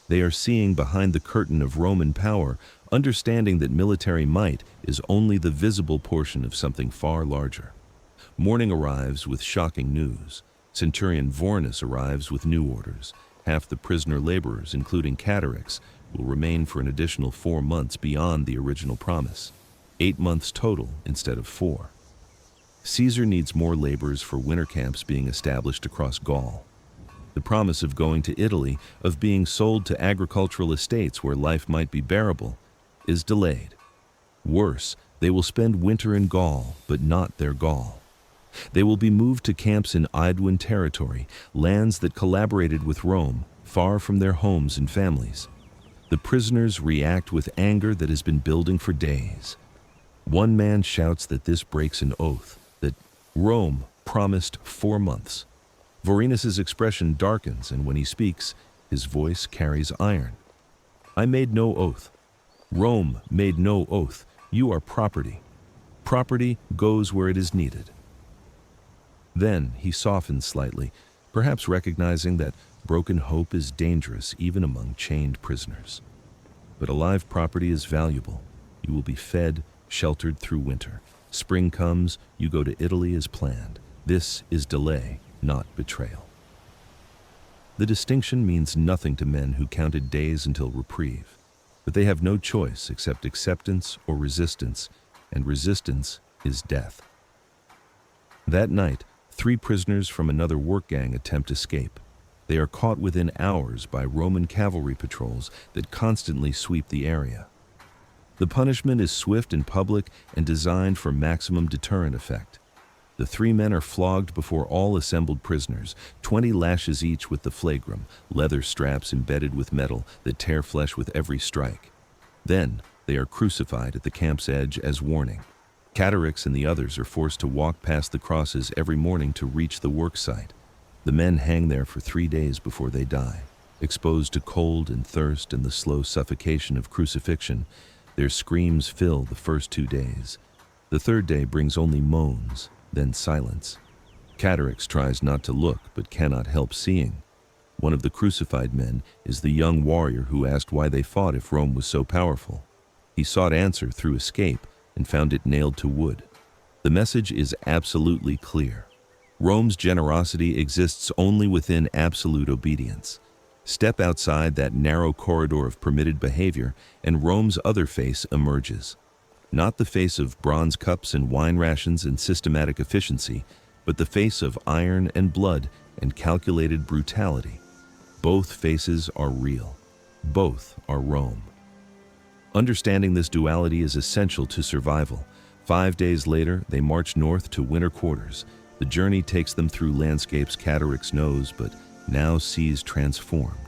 They are seeing behind the curtain of Roman power, understanding that military might is only the visible portion of something far larger. Morning arrives with shocking news. Centurion Vorenus arrives with new orders. Half the prisoner laborers, including Catarix, will remain for an additional 4 months beyond the original promise. 8 months total instead of 4. Caesar needs more laborers for winter camps being established across Gaul. The promise of going to Italy, of being sold to agricultural estates where life might be bearable, is delayed. Worse, they will spend winter in Gaul, but not their Gaul. They will be moved to camps in Aeduan territory, lands that collaborated with Rome, far from their homes and families. The prisoners react with anger that has been building for days. One man shouts that this breaks an oath, that Rome promised 4 months. Vorenus's expression darkens, and when he speaks, his voice carries iron. I made no oath. Rome made no oath. You are property. Property goes where it is needed. Then he softens slightly, perhaps recognizing that broken hope is dangerous even among chained prisoners. But alive property is valuable. You will be fed, sheltered through winter. Spring comes, you go to Italy as planned. This is delay, not betrayal. The distinction means nothing to men who counted days until reprieve, but they have no choice except acceptance or resistance, and resistance is death. That night, 3 prisoners from another work gang attempt escape. They are caught within hours by Roman cavalry patrols that constantly sweep the area. The punishment is swift and public and designed for maximum deterrent effect. The 3 men are flogged before all assembled prisoners, 20 lashes each with the flagrum, leather straps embedded with metal that tear flesh with every strike. Then, they are crucified at the camp's edge as warning. Catarix and the others are forced to walk past the crosses every morning to reach the work site. The men hang there for 3 days before they die. Exposed to cold and thirst and the slow suffocation of crucifixion, their screams fill the first 2 days. The 3rd day brings only moans, then silence. Catarix tries not to look, but cannot help seeing. One of the crucified men is the young warrior who asked why they fought if Rome was so powerful. He sought answer through escape and found it nailed to wood. The message is absolutely clear. Rome's generosity exists only within absolute obedience. Step outside that narrow corridor of permitted behavior, and Rome's other face emerges. Not the face of bronze cups and wine rations and systematic efficiency, but the face of iron and blood and calculated brutality. Both faces are real. Both are Rome. Understanding this duality is essential to survival. 5 days later, they march north to winter quarters. The journey takes them through landscapes Catarix knows, but now sees transformed.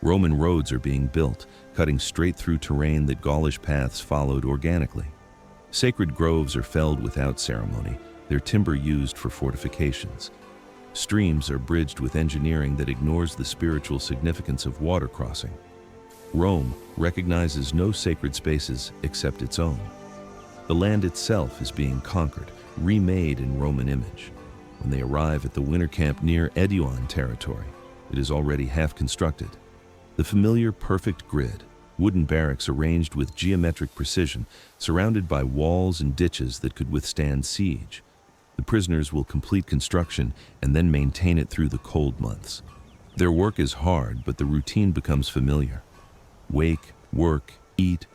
Roman roads are being built, cutting straight through terrain that Gaulish paths followed organically. Sacred groves are felled without ceremony, their timber used for fortifications. Streams are bridged with engineering that ignores the spiritual significance of water crossing. Rome recognizes no sacred spaces except its own. The land itself is being conquered, remade in Roman image. When they arrive at the winter camp near Eduan territory, it is already half constructed. The familiar perfect grid, wooden barracks arranged with geometric precision, surrounded by walls and ditches that could withstand siege. The prisoners will complete construction and then maintain it through the cold months. Their work is hard, but the routine becomes familiar. Wake, work, eat,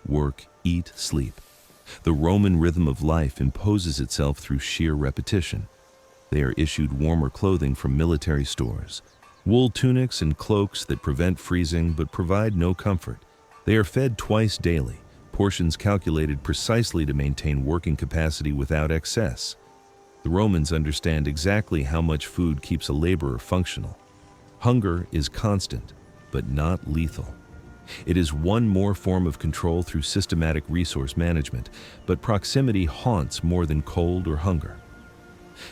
sleep. The Roman rhythm of life imposes itself through sheer repetition. They are issued warmer clothing from military stores. Wool tunics and cloaks that prevent freezing but provide no comfort. They are fed twice daily, portions calculated precisely to maintain working capacity without excess. The Romans understand exactly how much food keeps a laborer functional. Hunger is constant, but not lethal. It is one more form of control through systematic resource management, but proximity haunts more than cold or hunger.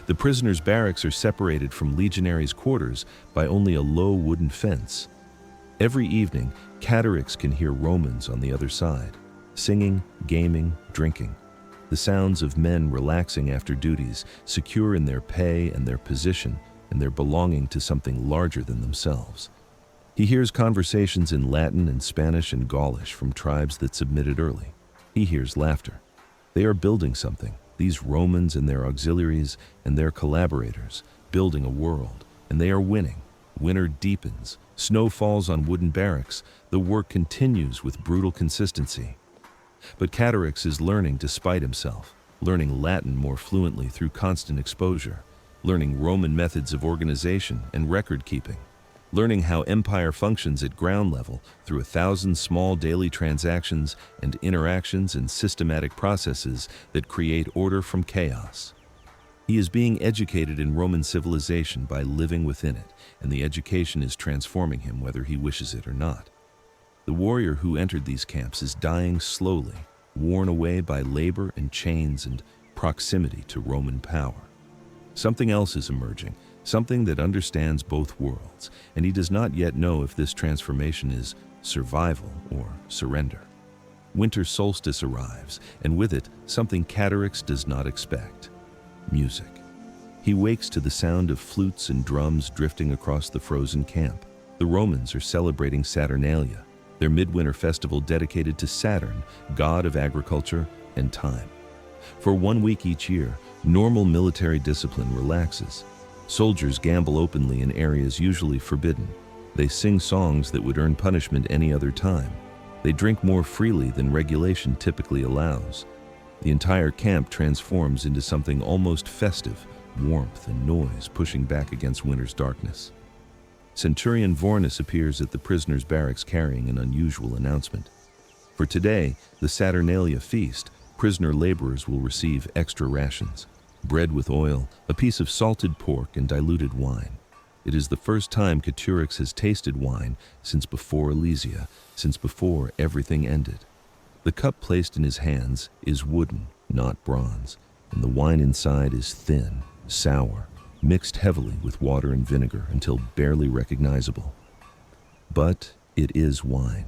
The prisoners' barracks are separated from legionaries' quarters by only a low wooden fence. Every evening, Catarix can hear Romans on the other side, singing, gaming, drinking. The sounds of men relaxing after duties, secure in their pay and their position, and their belonging to something larger than themselves. He hears conversations in Latin and Spanish and Gaulish from tribes that submitted early. He hears laughter. They are building something, these Romans and their auxiliaries and their collaborators, building a world, and they are winning. Winter deepens, snow falls on wooden barracks, the work continues with brutal consistency. But Catarix is learning despite himself, learning Latin more fluently through constant exposure, learning Roman methods of organization and record-keeping, learning how empire functions at ground level through 1,000 small daily transactions and interactions and systematic processes that create order from chaos. He is being educated in Roman civilization by living within it, and the education is transforming him whether he wishes it or not. The warrior who entered these camps is dying slowly, worn away by labor and chains and proximity to Roman power. Something else is emerging, something that understands both worlds, and he does not yet know if this transformation is survival or surrender. Winter solstice arrives, and with it, something Catarix does not expect: music. He wakes to the sound of flutes and drums drifting across the frozen camp. The Romans are celebrating Saturnalia, their midwinter festival dedicated to Saturn, god of agriculture and time. For 1 week each year, normal military discipline relaxes. Soldiers gamble openly in areas usually forbidden. They sing songs that would earn punishment any other time. They drink more freely than regulation typically allows. The entire camp transforms into something almost festive, warmth and noise pushing back against winter's darkness. Centurion Vorenus appears at the prisoner's barracks carrying an unusual announcement. For today, the Saturnalia feast, prisoner laborers will receive extra rations, bread with oil, a piece of salted pork, and diluted wine. It is the first time Caturix has tasted wine since before Alesia, since before everything ended. The cup placed in his hands is wooden, not bronze, and the wine inside is thin, sour, mixed heavily with water and vinegar until barely recognizable. But it is wine,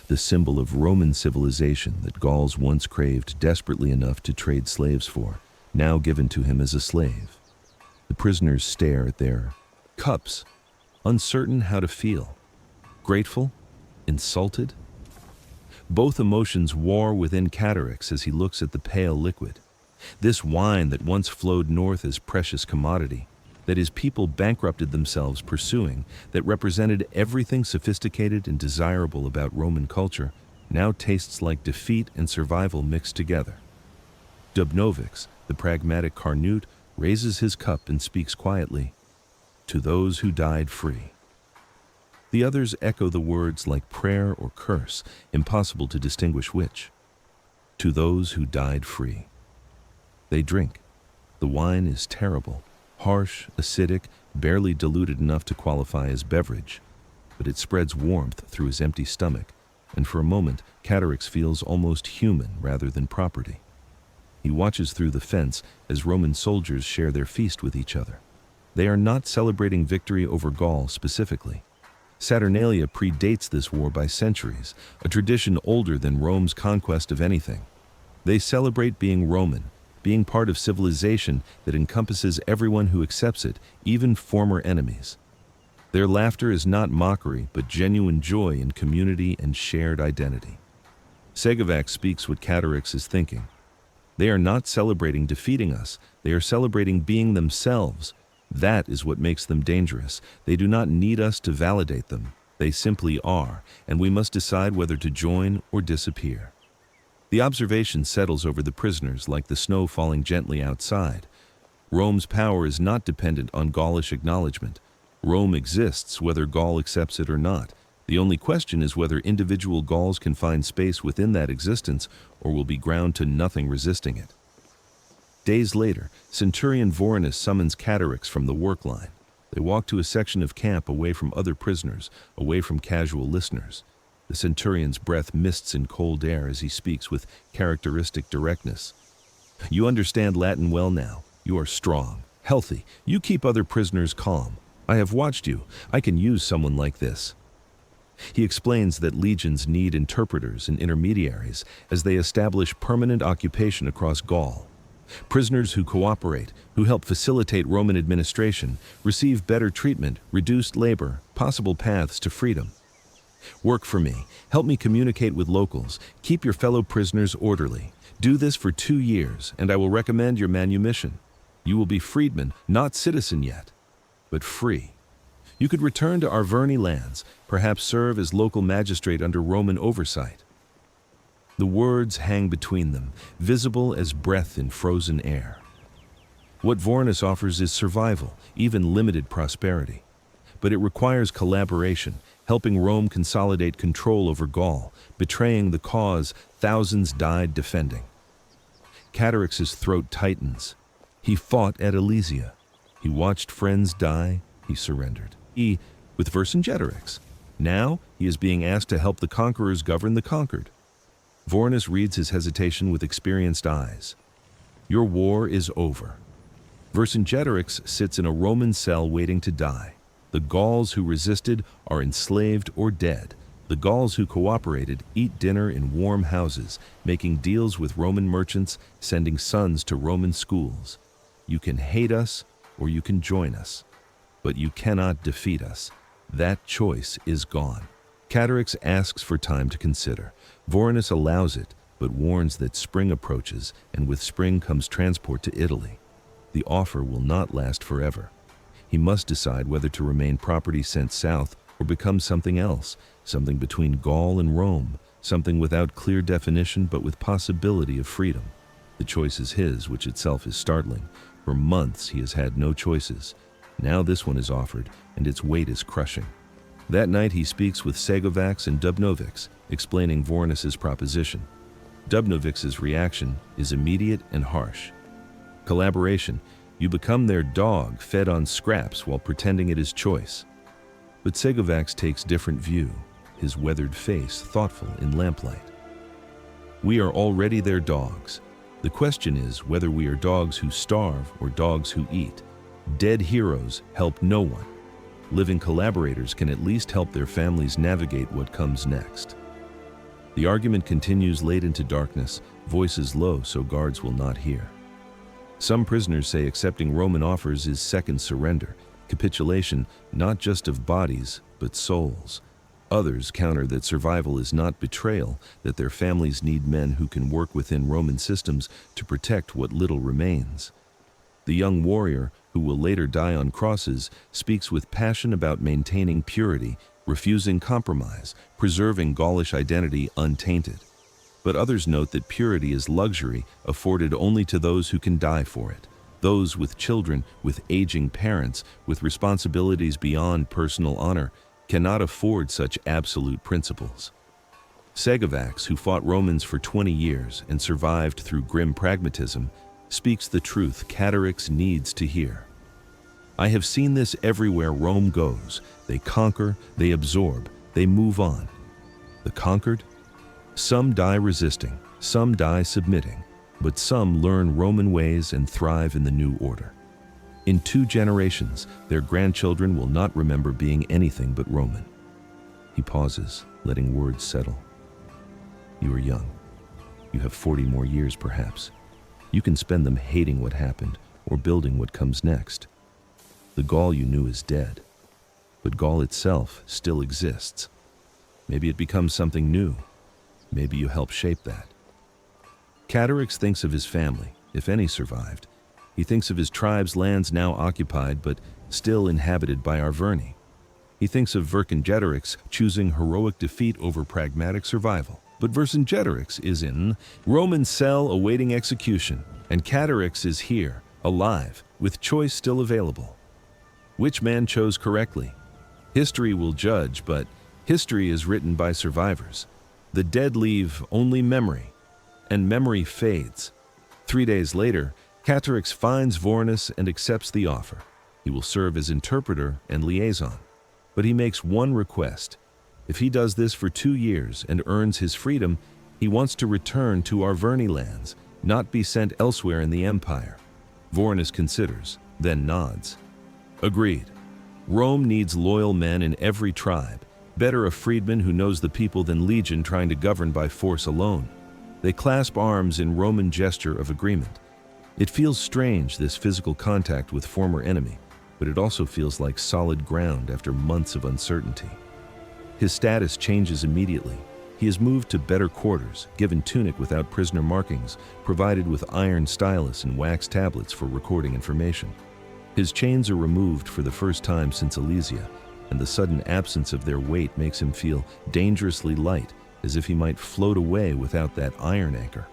the symbol of Roman civilization that Gauls once craved desperately enough to trade slaves for, now given to him as a slave. The prisoners stare at their cups, uncertain how to feel. Grateful? Insulted? Both emotions war within Caturix as he looks at the pale liquid. This wine that once flowed north as precious commodity, that his people bankrupted themselves pursuing, that represented everything sophisticated and desirable about Roman culture, now tastes like defeat and survival mixed together. Dubnovix, the pragmatic Carnute, raises his cup and speaks quietly, "To those who died free." The others echo the words like prayer or curse, impossible to distinguish which. To those who died free. They drink. The wine is terrible, harsh, acidic, barely diluted enough to qualify as beverage, but it spreads warmth through his empty stomach, and for a moment, Caturix feels almost human rather than property. He watches through the fence as Roman soldiers share their feast with each other. They are not celebrating victory over Gaul specifically. Saturnalia predates this war by centuries, a tradition older than Rome's conquest of anything. They celebrate being Roman, being part of civilization that encompasses everyone who accepts it, even former enemies. Their laughter is not mockery, but genuine joy in community and shared identity. Segovac speaks what Caturix is thinking. They are not celebrating defeating us, they are celebrating being themselves. That is what makes them dangerous. They do not need us to validate them. They simply are, and we must decide whether to join or disappear. The observation settles over the prisoners like the snow falling gently outside. Rome's power is not dependent on Gaulish acknowledgement. Rome exists whether Gaul accepts it or not. The only question is whether individual Gauls can find space within that existence or will be ground to nothing resisting it. Days later, Centurion Vorenus summons Caturix from the work line. They walk to a section of camp away from other prisoners, away from casual listeners. The centurion's breath mists in cold air as he speaks with characteristic directness. "You understand Latin well now. You are strong, healthy. You keep other prisoners calm. I have watched you. I can use someone like this." He explains that legions need interpreters and intermediaries as they establish permanent occupation across Gaul. Prisoners who cooperate, who help facilitate Roman administration, receive better treatment, reduced labor, possible paths to freedom. "Work for me. Help me communicate with locals. Keep your fellow prisoners orderly. Do this for 2 years, and I will recommend your manumission. You will be freedmen, not citizen yet, but free. You could return to Arverni lands, perhaps serve as local magistrate under Roman oversight." The words hang between them, visible as breath in frozen air. What Vorenus offers is survival, even limited prosperity. But it requires collaboration, helping Rome consolidate control over Gaul, betraying the cause thousands died defending. Caturix's throat tightens. He fought at Alesia. He watched friends die. He surrendered. With Vercingetorix. Now he is being asked to help the conquerors govern the conquered. Vorenus reads his hesitation with experienced eyes. "Your war is over." Vercingetorix sits in a Roman cell waiting to die. The Gauls who resisted are enslaved or dead. The Gauls who cooperated eat dinner in warm houses, making deals with Roman merchants, sending sons to Roman schools. You can hate us or you can join us, but you cannot defeat us. That choice is gone. Caturix asks for time to consider. Vorenus allows it, but warns that spring approaches, and with spring comes transport to Italy. The offer will not last forever. He must decide whether to remain property sent south or become something else, something between Gaul and Rome, something without clear definition but with possibility of freedom. The choice is his, which itself is startling. For months he has had no choices. Now this one is offered, and its weight is crushing. That night he speaks with Sagovax and Dubnovics, explaining Vorenus's proposition. Dubnovics' reaction is immediate and harsh. Collaboration, you become their dog fed on scraps while pretending it is choice. But Sagovax takes different view, his weathered face thoughtful in lamplight. We are already their dogs. The question is whether we are dogs who starve or dogs who eat. Dead heroes help no one. Living collaborators can at least help their families navigate what comes next. The argument continues late into darkness, voices low so guards will not hear. Some prisoners say accepting Roman offers is second surrender, capitulation not just of bodies, but souls. Others counter that survival is not betrayal, that their families need men who can work within Roman systems to protect what little remains. The young warrior, who will later die on crosses, speaks with passion about maintaining purity, refusing compromise, preserving Gaulish identity untainted. But others note that purity is luxury afforded only to those who can die for it. Those with children, with aging parents, with responsibilities beyond personal honor, cannot afford such absolute principles. Sagovax, who fought Romans for 20 years and survived through grim pragmatism, speaks the truth Catarix needs to hear. I have seen this everywhere Rome goes. They conquer, they absorb, they move on. The conquered? Some die resisting, some die submitting, but some learn Roman ways and thrive in the new order. In 2 generations, their grandchildren will not remember being anything but Roman. He pauses, letting words settle. You are young. You have 40 more years, perhaps. You can spend them hating what happened or building what comes next. The Gaul you knew is dead, but Gaul itself still exists. Maybe it becomes something new. Maybe you help shape that. Catarix thinks of his family, if any survived. He thinks of his tribe's lands now occupied but still inhabited by Arverni. He thinks of Vercingetorix choosing heroic defeat over pragmatic survival. But Vercingetorix is in Roman cell awaiting execution, and Catarix is here, alive, with choice still available. Which man chose correctly? History will judge, but history is written by survivors. The dead leave only memory, and memory fades. 3 days later, Catarix finds Vorenus and accepts the offer. He will serve as interpreter and liaison. But he makes one request. If he does this for 2 years and earns his freedom, he wants to return to Arverni lands, not be sent elsewhere in the empire. Vorenus considers, then nods. Agreed. Rome needs loyal men in every tribe. Better a freedman who knows the people than legion trying to govern by force alone. They clasp arms in Roman gesture of agreement. It feels strange, this physical contact with former enemy, but it also feels like solid ground after months of uncertainty. His status changes immediately. He is moved to better quarters, given tunic without prisoner markings, provided with iron stylus and wax tablets for recording information. His chains are removed for the first time since Alesia, and the sudden absence of their weight makes him feel dangerously light, as if he might float away without that iron anchor.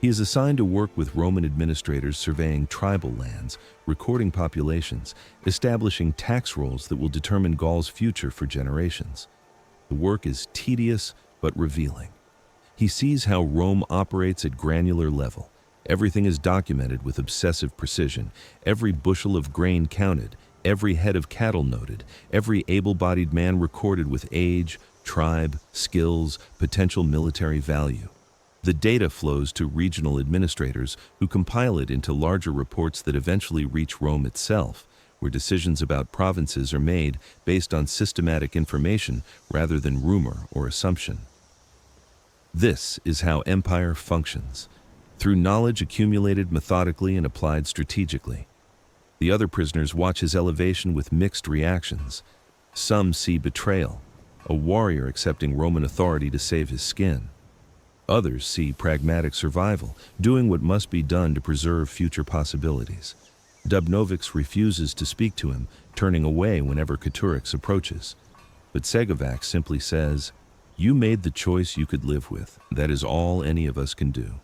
He is assigned to work with Roman administrators surveying tribal lands, recording populations, establishing tax rolls that will determine Gaul's future for generations. The work is tedious but revealing. He sees how Rome operates at granular level. Everything is documented with obsessive precision, every bushel of grain counted, every head of cattle noted, every able-bodied man recorded with age, tribe, skills, potential military value. The data flows to regional administrators who compile it into larger reports that eventually reach Rome itself, where decisions about provinces are made based on systematic information rather than rumor or assumption. This is how empire functions, through knowledge accumulated methodically and applied strategically. The other prisoners watch his elevation with mixed reactions. Some see betrayal, a warrior accepting Roman authority to save his skin. Others see pragmatic survival, doing what must be done to preserve future possibilities. Dubnovics refuses to speak to him, turning away whenever Caturix approaches. But Sagovax simply says, "You made the choice you could live with. That is all any of us can do."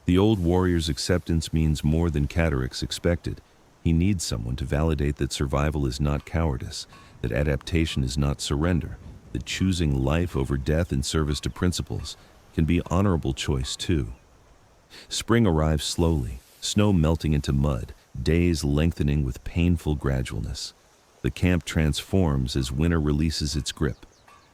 The old warrior's acceptance means more than Catarix expected. He needs someone to validate that survival is not cowardice, that adaptation is not surrender, that choosing life over death in service to principles can be honorable choice too. Spring arrives slowly, snow melting into mud, days lengthening with painful gradualness. The camp transforms as winter releases its grip.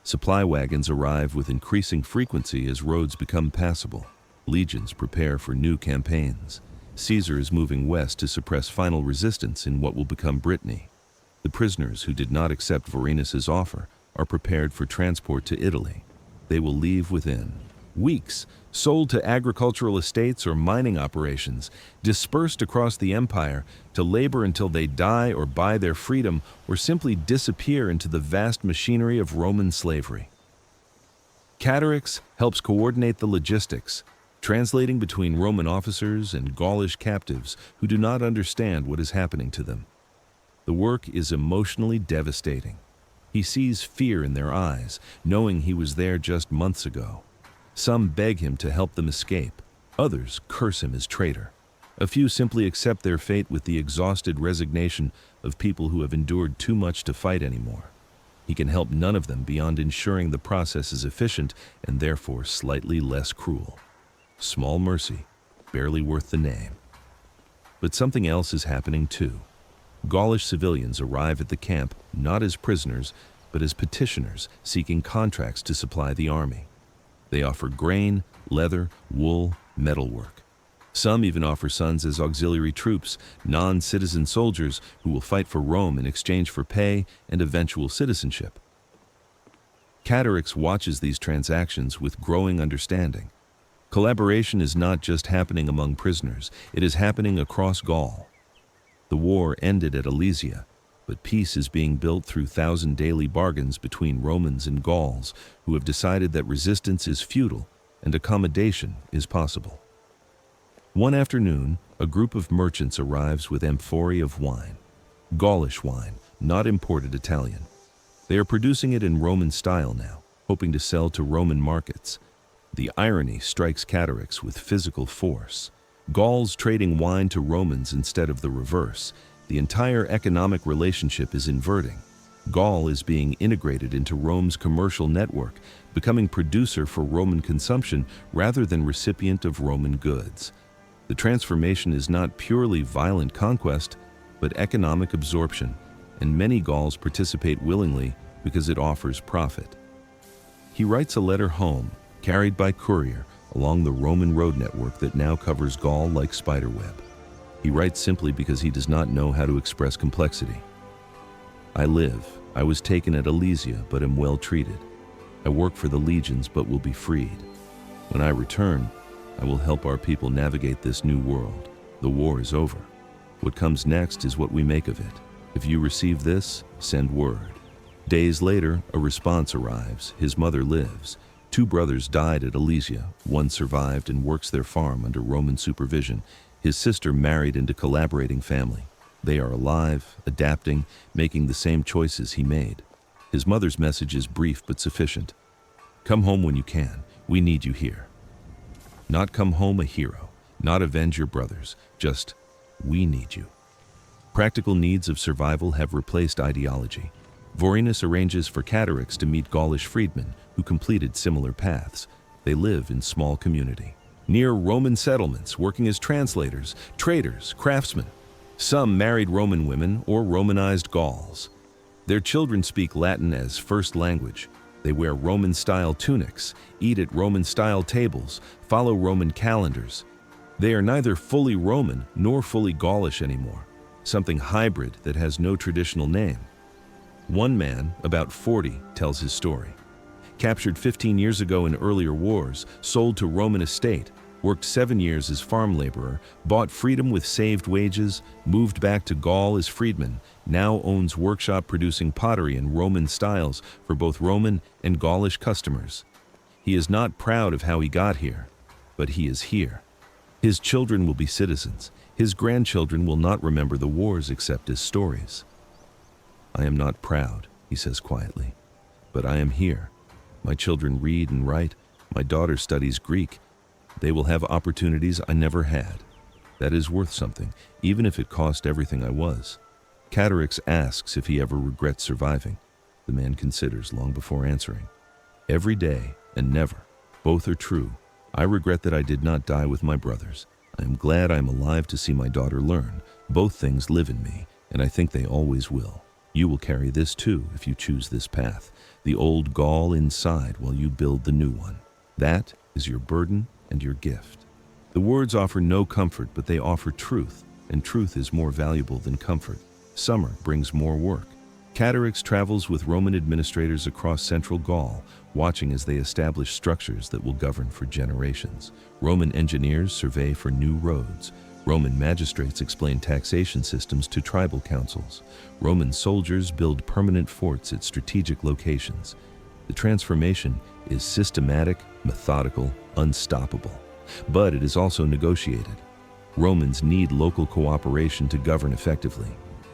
Supply wagons arrive with increasing frequency as roads become passable. Legions prepare for new campaigns. Caesar is moving west to suppress final resistance in what will become Brittany. The prisoners who did not accept Vorenus's offer are prepared for transport to Italy. They will leave within weeks, sold to agricultural estates or mining operations, dispersed across the empire to labor until they die or buy their freedom or simply disappear into the vast machinery of Roman slavery. Catarix helps coordinate the logistics, translating between Roman officers and Gaulish captives who do not understand what is happening to them. The work is emotionally devastating. He sees fear in their eyes, knowing he was there just months ago. Some beg him to help them escape. Others curse him as traitor. A few simply accept their fate with the exhausted resignation of people who have endured too much to fight anymore. He can help none of them beyond ensuring the process is efficient and therefore slightly less cruel. Small mercy, barely worth the name. But something else is happening too. Gaulish civilians arrive at the camp not as prisoners, but as petitioners seeking contracts to supply the army. They offer grain, leather, wool, metalwork. Some even offer sons as auxiliary troops, non-citizen soldiers who will fight for Rome in exchange for pay and eventual citizenship. Catarix watches these transactions with growing understanding. Collaboration is not just happening among prisoners, it is happening across Gaul. The war ended at Alesia, but peace is being built through thousand daily bargains between Romans and Gauls who have decided that resistance is futile and accommodation is possible. One afternoon, a group of merchants arrives with amphorae of wine. Gaulish wine, not imported Italian. They are producing it in Roman style now, hoping to sell to Roman markets. The irony strikes Catarix with physical force. Gauls trading wine to Romans instead of the reverse. The entire economic relationship is inverting. Gaul is being integrated into Rome's commercial network, becoming producer for Roman consumption rather than recipient of Roman goods. The transformation is not purely violent conquest, but economic absorption, and many Gauls participate willingly because it offers profit. He writes a letter home, carried by courier, along the Roman road network that now covers Gaul like spiderweb. He writes simply because he does not know how to express complexity. I was taken at Alesia, but am well treated. I work for the legions, but will be freed. When I return, I will help our people navigate this new world. The war is over. What comes next is what we make of it. If you receive this, send word. Days later, a response arrives. His mother lives. 2 brothers died at Alesia. One survived and works their farm under Roman supervision. His sister married into collaborating family. They are alive, adapting, making the same choices he made. His mother's message is brief but sufficient. Come home when you can. We need you here. Not come home a hero, not avenge your brothers, just we need you. Practical needs of survival have replaced ideology. Vorenus arranges for Catarix to meet Gaulish freedmen who completed similar paths. They live in small community, near Roman settlements, working as translators, traders, craftsmen. Some married Roman women or Romanized Gauls. Their children speak Latin as first language. They wear Roman-style tunics, eat at Roman-style tables, follow Roman calendars. They are neither fully Roman nor fully Gaulish anymore, something hybrid that has no traditional name. One man, about 40, tells his story. Captured 15 years ago in earlier wars, sold to Roman estate, worked 7 years as farm laborer, bought freedom with saved wages, moved back to Gaul as freedman, now owns workshop producing pottery in Roman styles for both Roman and Gaulish customers. He is not proud of how he got here, but he is here. His children will be citizens. His grandchildren will not remember the wars except as stories. I am not proud, he says quietly, but I am here. My children read and write. My daughter studies Greek. They will have opportunities I never had. That is worth something, even if it cost everything I was. Catarix asks if he ever regrets surviving. The man considers long before answering. Every day and never. Both are true. I regret that I did not die with my brothers. I am glad I am alive to see my daughter learn. Both things live in me, and I think they always will. You will carry this too if you choose this path. The old Gaul inside while you build the new one. That is your burden and your gift. The words offer no comfort, but they offer truth, and truth is more valuable than comfort. Summer brings more work. Catarix travels with Roman administrators across central Gaul, watching as they establish structures that will govern for generations. Roman engineers survey for new roads. Roman magistrates explain taxation systems to tribal councils. Roman soldiers build permanent forts at strategic locations. The transformation is systematic, methodical, unstoppable. But it is also negotiated. Romans need local cooperation to govern effectively.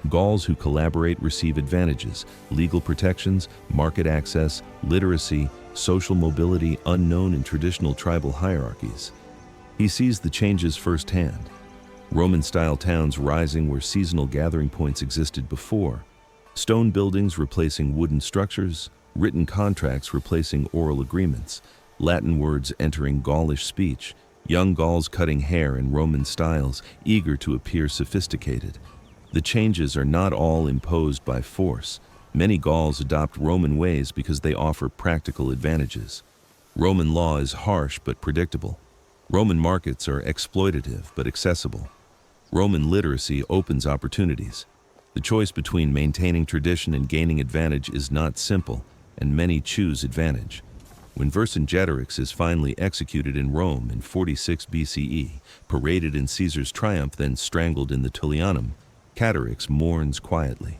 Gauls who collaborate receive advantages, legal protections, market access, literacy, social mobility unknown in traditional tribal hierarchies. He sees the changes firsthand. Roman-style towns rising where seasonal gathering points existed before, stone buildings replacing wooden structures, written contracts replacing oral agreements, Latin words entering Gaulish speech, young Gauls cutting hair in Roman styles, eager to appear sophisticated. The changes are not all imposed by force. Many Gauls adopt Roman ways because they offer practical advantages. Roman law is harsh but predictable. Roman markets are exploitative but accessible. Roman literacy opens opportunities. The choice between maintaining tradition and gaining advantage is not simple, and many choose advantage. When Vercingetorix is finally executed in Rome in 46 BCE, paraded in Caesar's triumph, then strangled in the Tullianum, Catarix mourns quietly.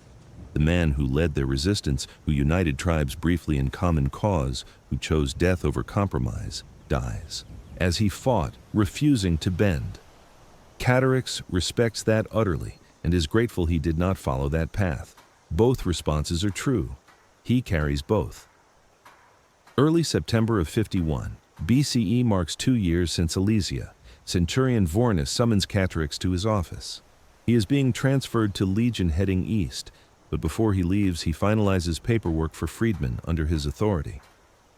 The man who led their resistance, who united tribes briefly in common cause, who chose death over compromise, dies. As he fought, refusing to bend. Catarix respects that utterly and is grateful he did not follow that path. Both responses are true. He carries both. Early September of 51, BCE marks 2 years since Alesia. Centurion Vorenus summons Catarix to his office. He is being transferred to Legion heading east, but before he leaves, he finalizes paperwork for freedmen under his authority.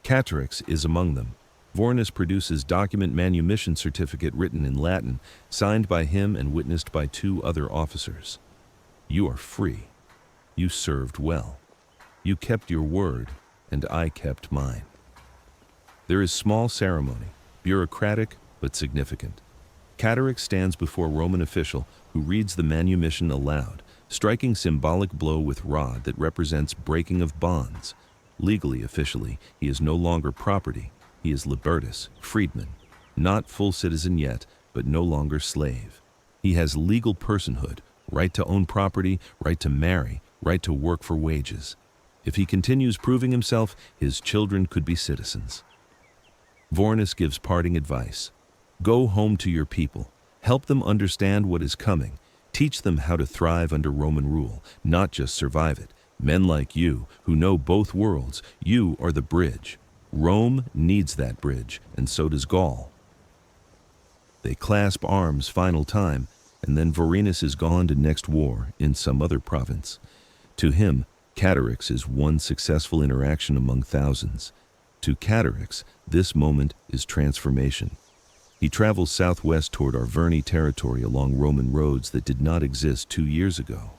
Catarix is among them. Vorenus produces document manumission certificate written in Latin, signed by him and witnessed by 2 other officers. You are free. You served well. You kept your word, and I kept mine. There is small ceremony, bureaucratic but significant. Catarix stands before a Roman official who reads the manumission aloud, striking symbolic blow with rod that represents breaking of bonds. Legally, officially, he is no longer property. He is libertus, freedman, not full citizen yet, but no longer slave. He has legal personhood, right to own property, right to marry, right to work for wages. If he continues proving himself, his children could be citizens. Vorenus gives parting advice. Go home to your people. Help them understand what is coming. Teach them how to thrive under Roman rule, not just survive it. Men like you, who know both worlds, you are the bridge. Rome needs that bridge, and so does Gaul. They clasp arms final time, and then Vorenus is gone to next war in some other province. To him, Catarix is one successful interaction among thousands. To Catarix, this moment is transformation. He travels southwest toward Arverni territory along Roman roads that did not exist 2 years ago.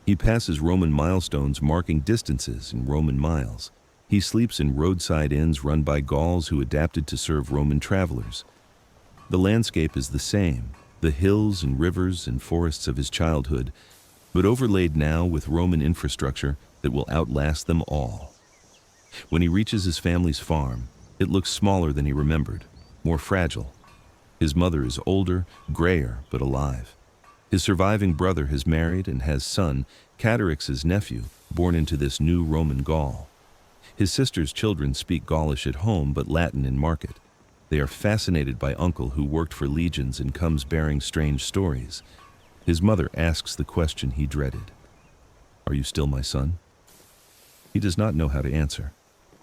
He passes Roman milestones marking distances in Roman miles. He sleeps in roadside inns run by Gauls who adapted to serve Roman travelers. The landscape is the same, the hills and rivers and forests of his childhood, but overlaid now with Roman infrastructure that will outlast them all. When he reaches his family's farm, it looks smaller than he remembered, more fragile. His mother is older, grayer, but alive. His surviving brother has married and has son, Catarix's nephew, born into this new Roman Gaul. His sister's children speak Gaulish at home but Latin in market. They are fascinated by uncle who worked for legions and comes bearing strange stories. His mother asks the question he dreaded. Are you still my son? He does not know how to answer.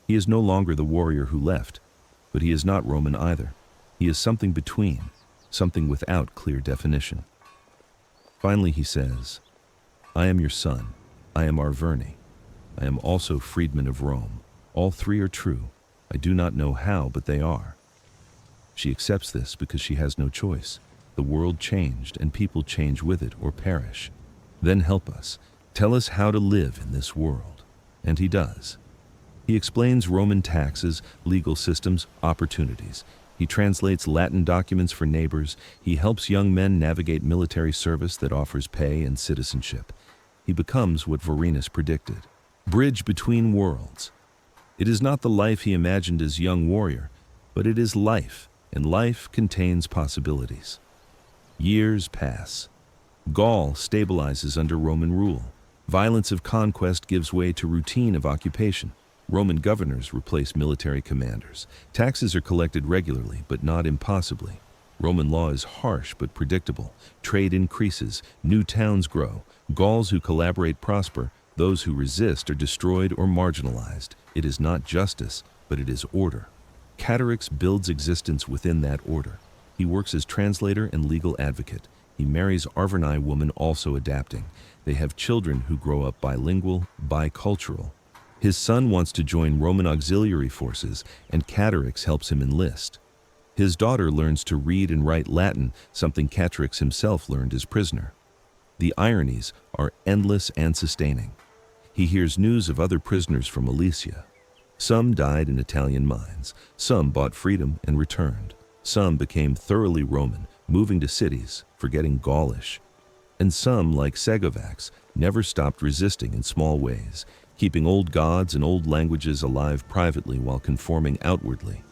He is no longer the warrior who left, but he is not Roman either. He is something between, something without clear definition. Finally he says, "I am your son. I am Arverni. I am also freedman of Rome. All three are true. I do not know how, but they are." She accepts this because she has no choice. The world changed, and people change with it or perish. Then help us. Tell us how to live in this world. And he does. He explains Roman taxes, legal systems, opportunities. He translates Latin documents for neighbors. He helps young men navigate military service that offers pay and citizenship. He becomes what Vorenus predicted: bridge between worlds. It is not the life he imagined as young warrior, but it is life, and life contains possibilities. Years pass. Gaul stabilizes under Roman rule. Violence of conquest gives way to routine of occupation. Roman governors replace military commanders. Taxes are collected regularly, but not impossibly. Roman law is harsh but predictable. Trade increases. New towns grow. Gauls who collaborate prosper. Those who resist are destroyed or marginalized. It is not justice, but it is order. Catarix builds existence within that order. He works as translator and legal advocate. He marries Arverni woman also adapting. They have children who grow up bilingual, bicultural. His son wants to join Roman auxiliary forces, and Catarix helps him enlist. His daughter learns to read and write Latin, something Catarix himself learned as prisoner. The ironies are endless and sustaining. He hears news of other prisoners from Alesia. Some died in Italian mines. Some bought freedom and returned. Some became thoroughly Roman, moving to cities, forgetting Gaulish. And some, like Segovax, never stopped resisting in small ways, keeping old gods and old languages alive privately while conforming outwardly.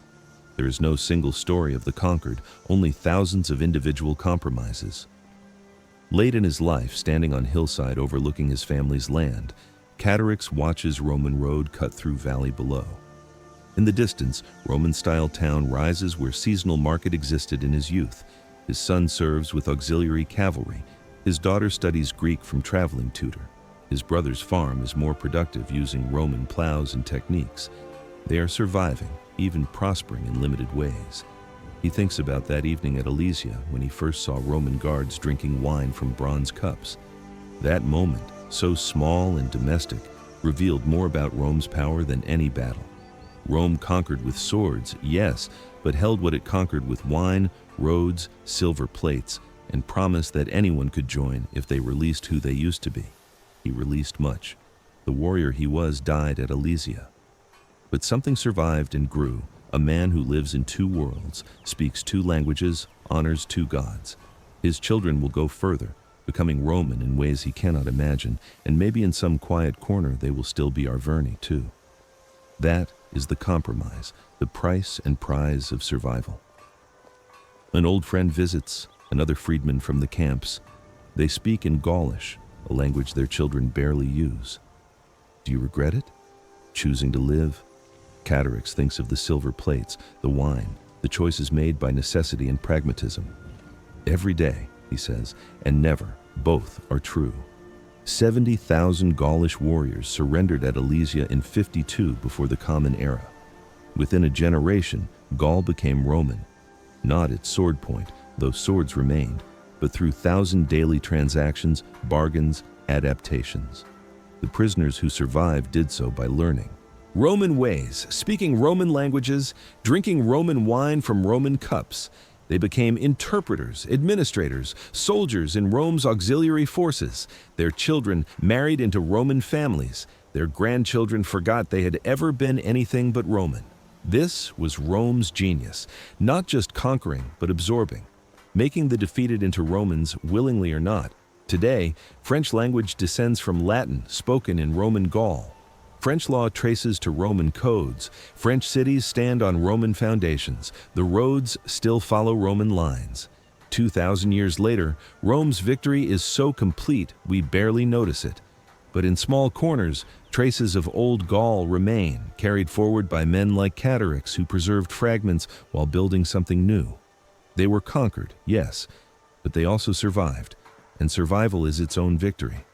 There is no single story of the conquered, only thousands of individual compromises. Late in his life, standing on hillside overlooking his family's land, Catarix watches Roman road cut through valley below. In the distance, Roman-style town rises where seasonal market existed in his youth. His son serves with auxiliary cavalry. His daughter studies Greek from traveling tutor. His brother's farm is more productive using Roman plows and techniques. They are surviving, even prospering in limited ways. He thinks about that evening at Alesia when he first saw Roman guards drinking wine from bronze cups. That moment, so small and domestic, revealed more about Rome's power than any battle. Rome conquered with swords, yes, but held what it conquered with wine, roads, silver plates, and promised that anyone could join if they released who they used to be. He released much. The warrior he was died at Alesia. But something survived and grew, a man who lives in two worlds, speaks two languages, honors two gods. His children will go further, becoming Roman in ways he cannot imagine, and maybe in some quiet corner they will still be Arverni too. That is the compromise, the price and prize of survival. An old friend visits, another freedman from the camps. They speak in Gaulish, a language their children barely use. Do you regret it? Choosing to live? Catarix thinks of the silver plates, the wine, the choices made by necessity and pragmatism. Every day, he says, and never, both are true. 70,000 Gaulish warriors surrendered at Alesia in 52 before the Common Era. Within a generation, Gaul became Roman, not at sword point, though swords remained, but through 1,000 daily transactions, bargains, adaptations. The prisoners who survived did so by learning Roman ways, speaking Roman languages, drinking Roman wine from Roman cups. They became interpreters, administrators, soldiers in Rome's auxiliary forces. Their children married into Roman families. Their grandchildren forgot they had ever been anything but Roman. This was Rome's genius, not just conquering, but absorbing, making the defeated into Romans willingly or not. Today, French language descends from Latin, spoken in Roman Gaul. French law traces to Roman codes. French cities stand on Roman foundations. The roads still follow Roman lines. 2,000 years later, Rome's victory is so complete we barely notice it. But in small corners, traces of old Gaul remain, carried forward by men like Catarix who preserved fragments while building something new. They were conquered, yes, but they also survived, and survival is its own victory.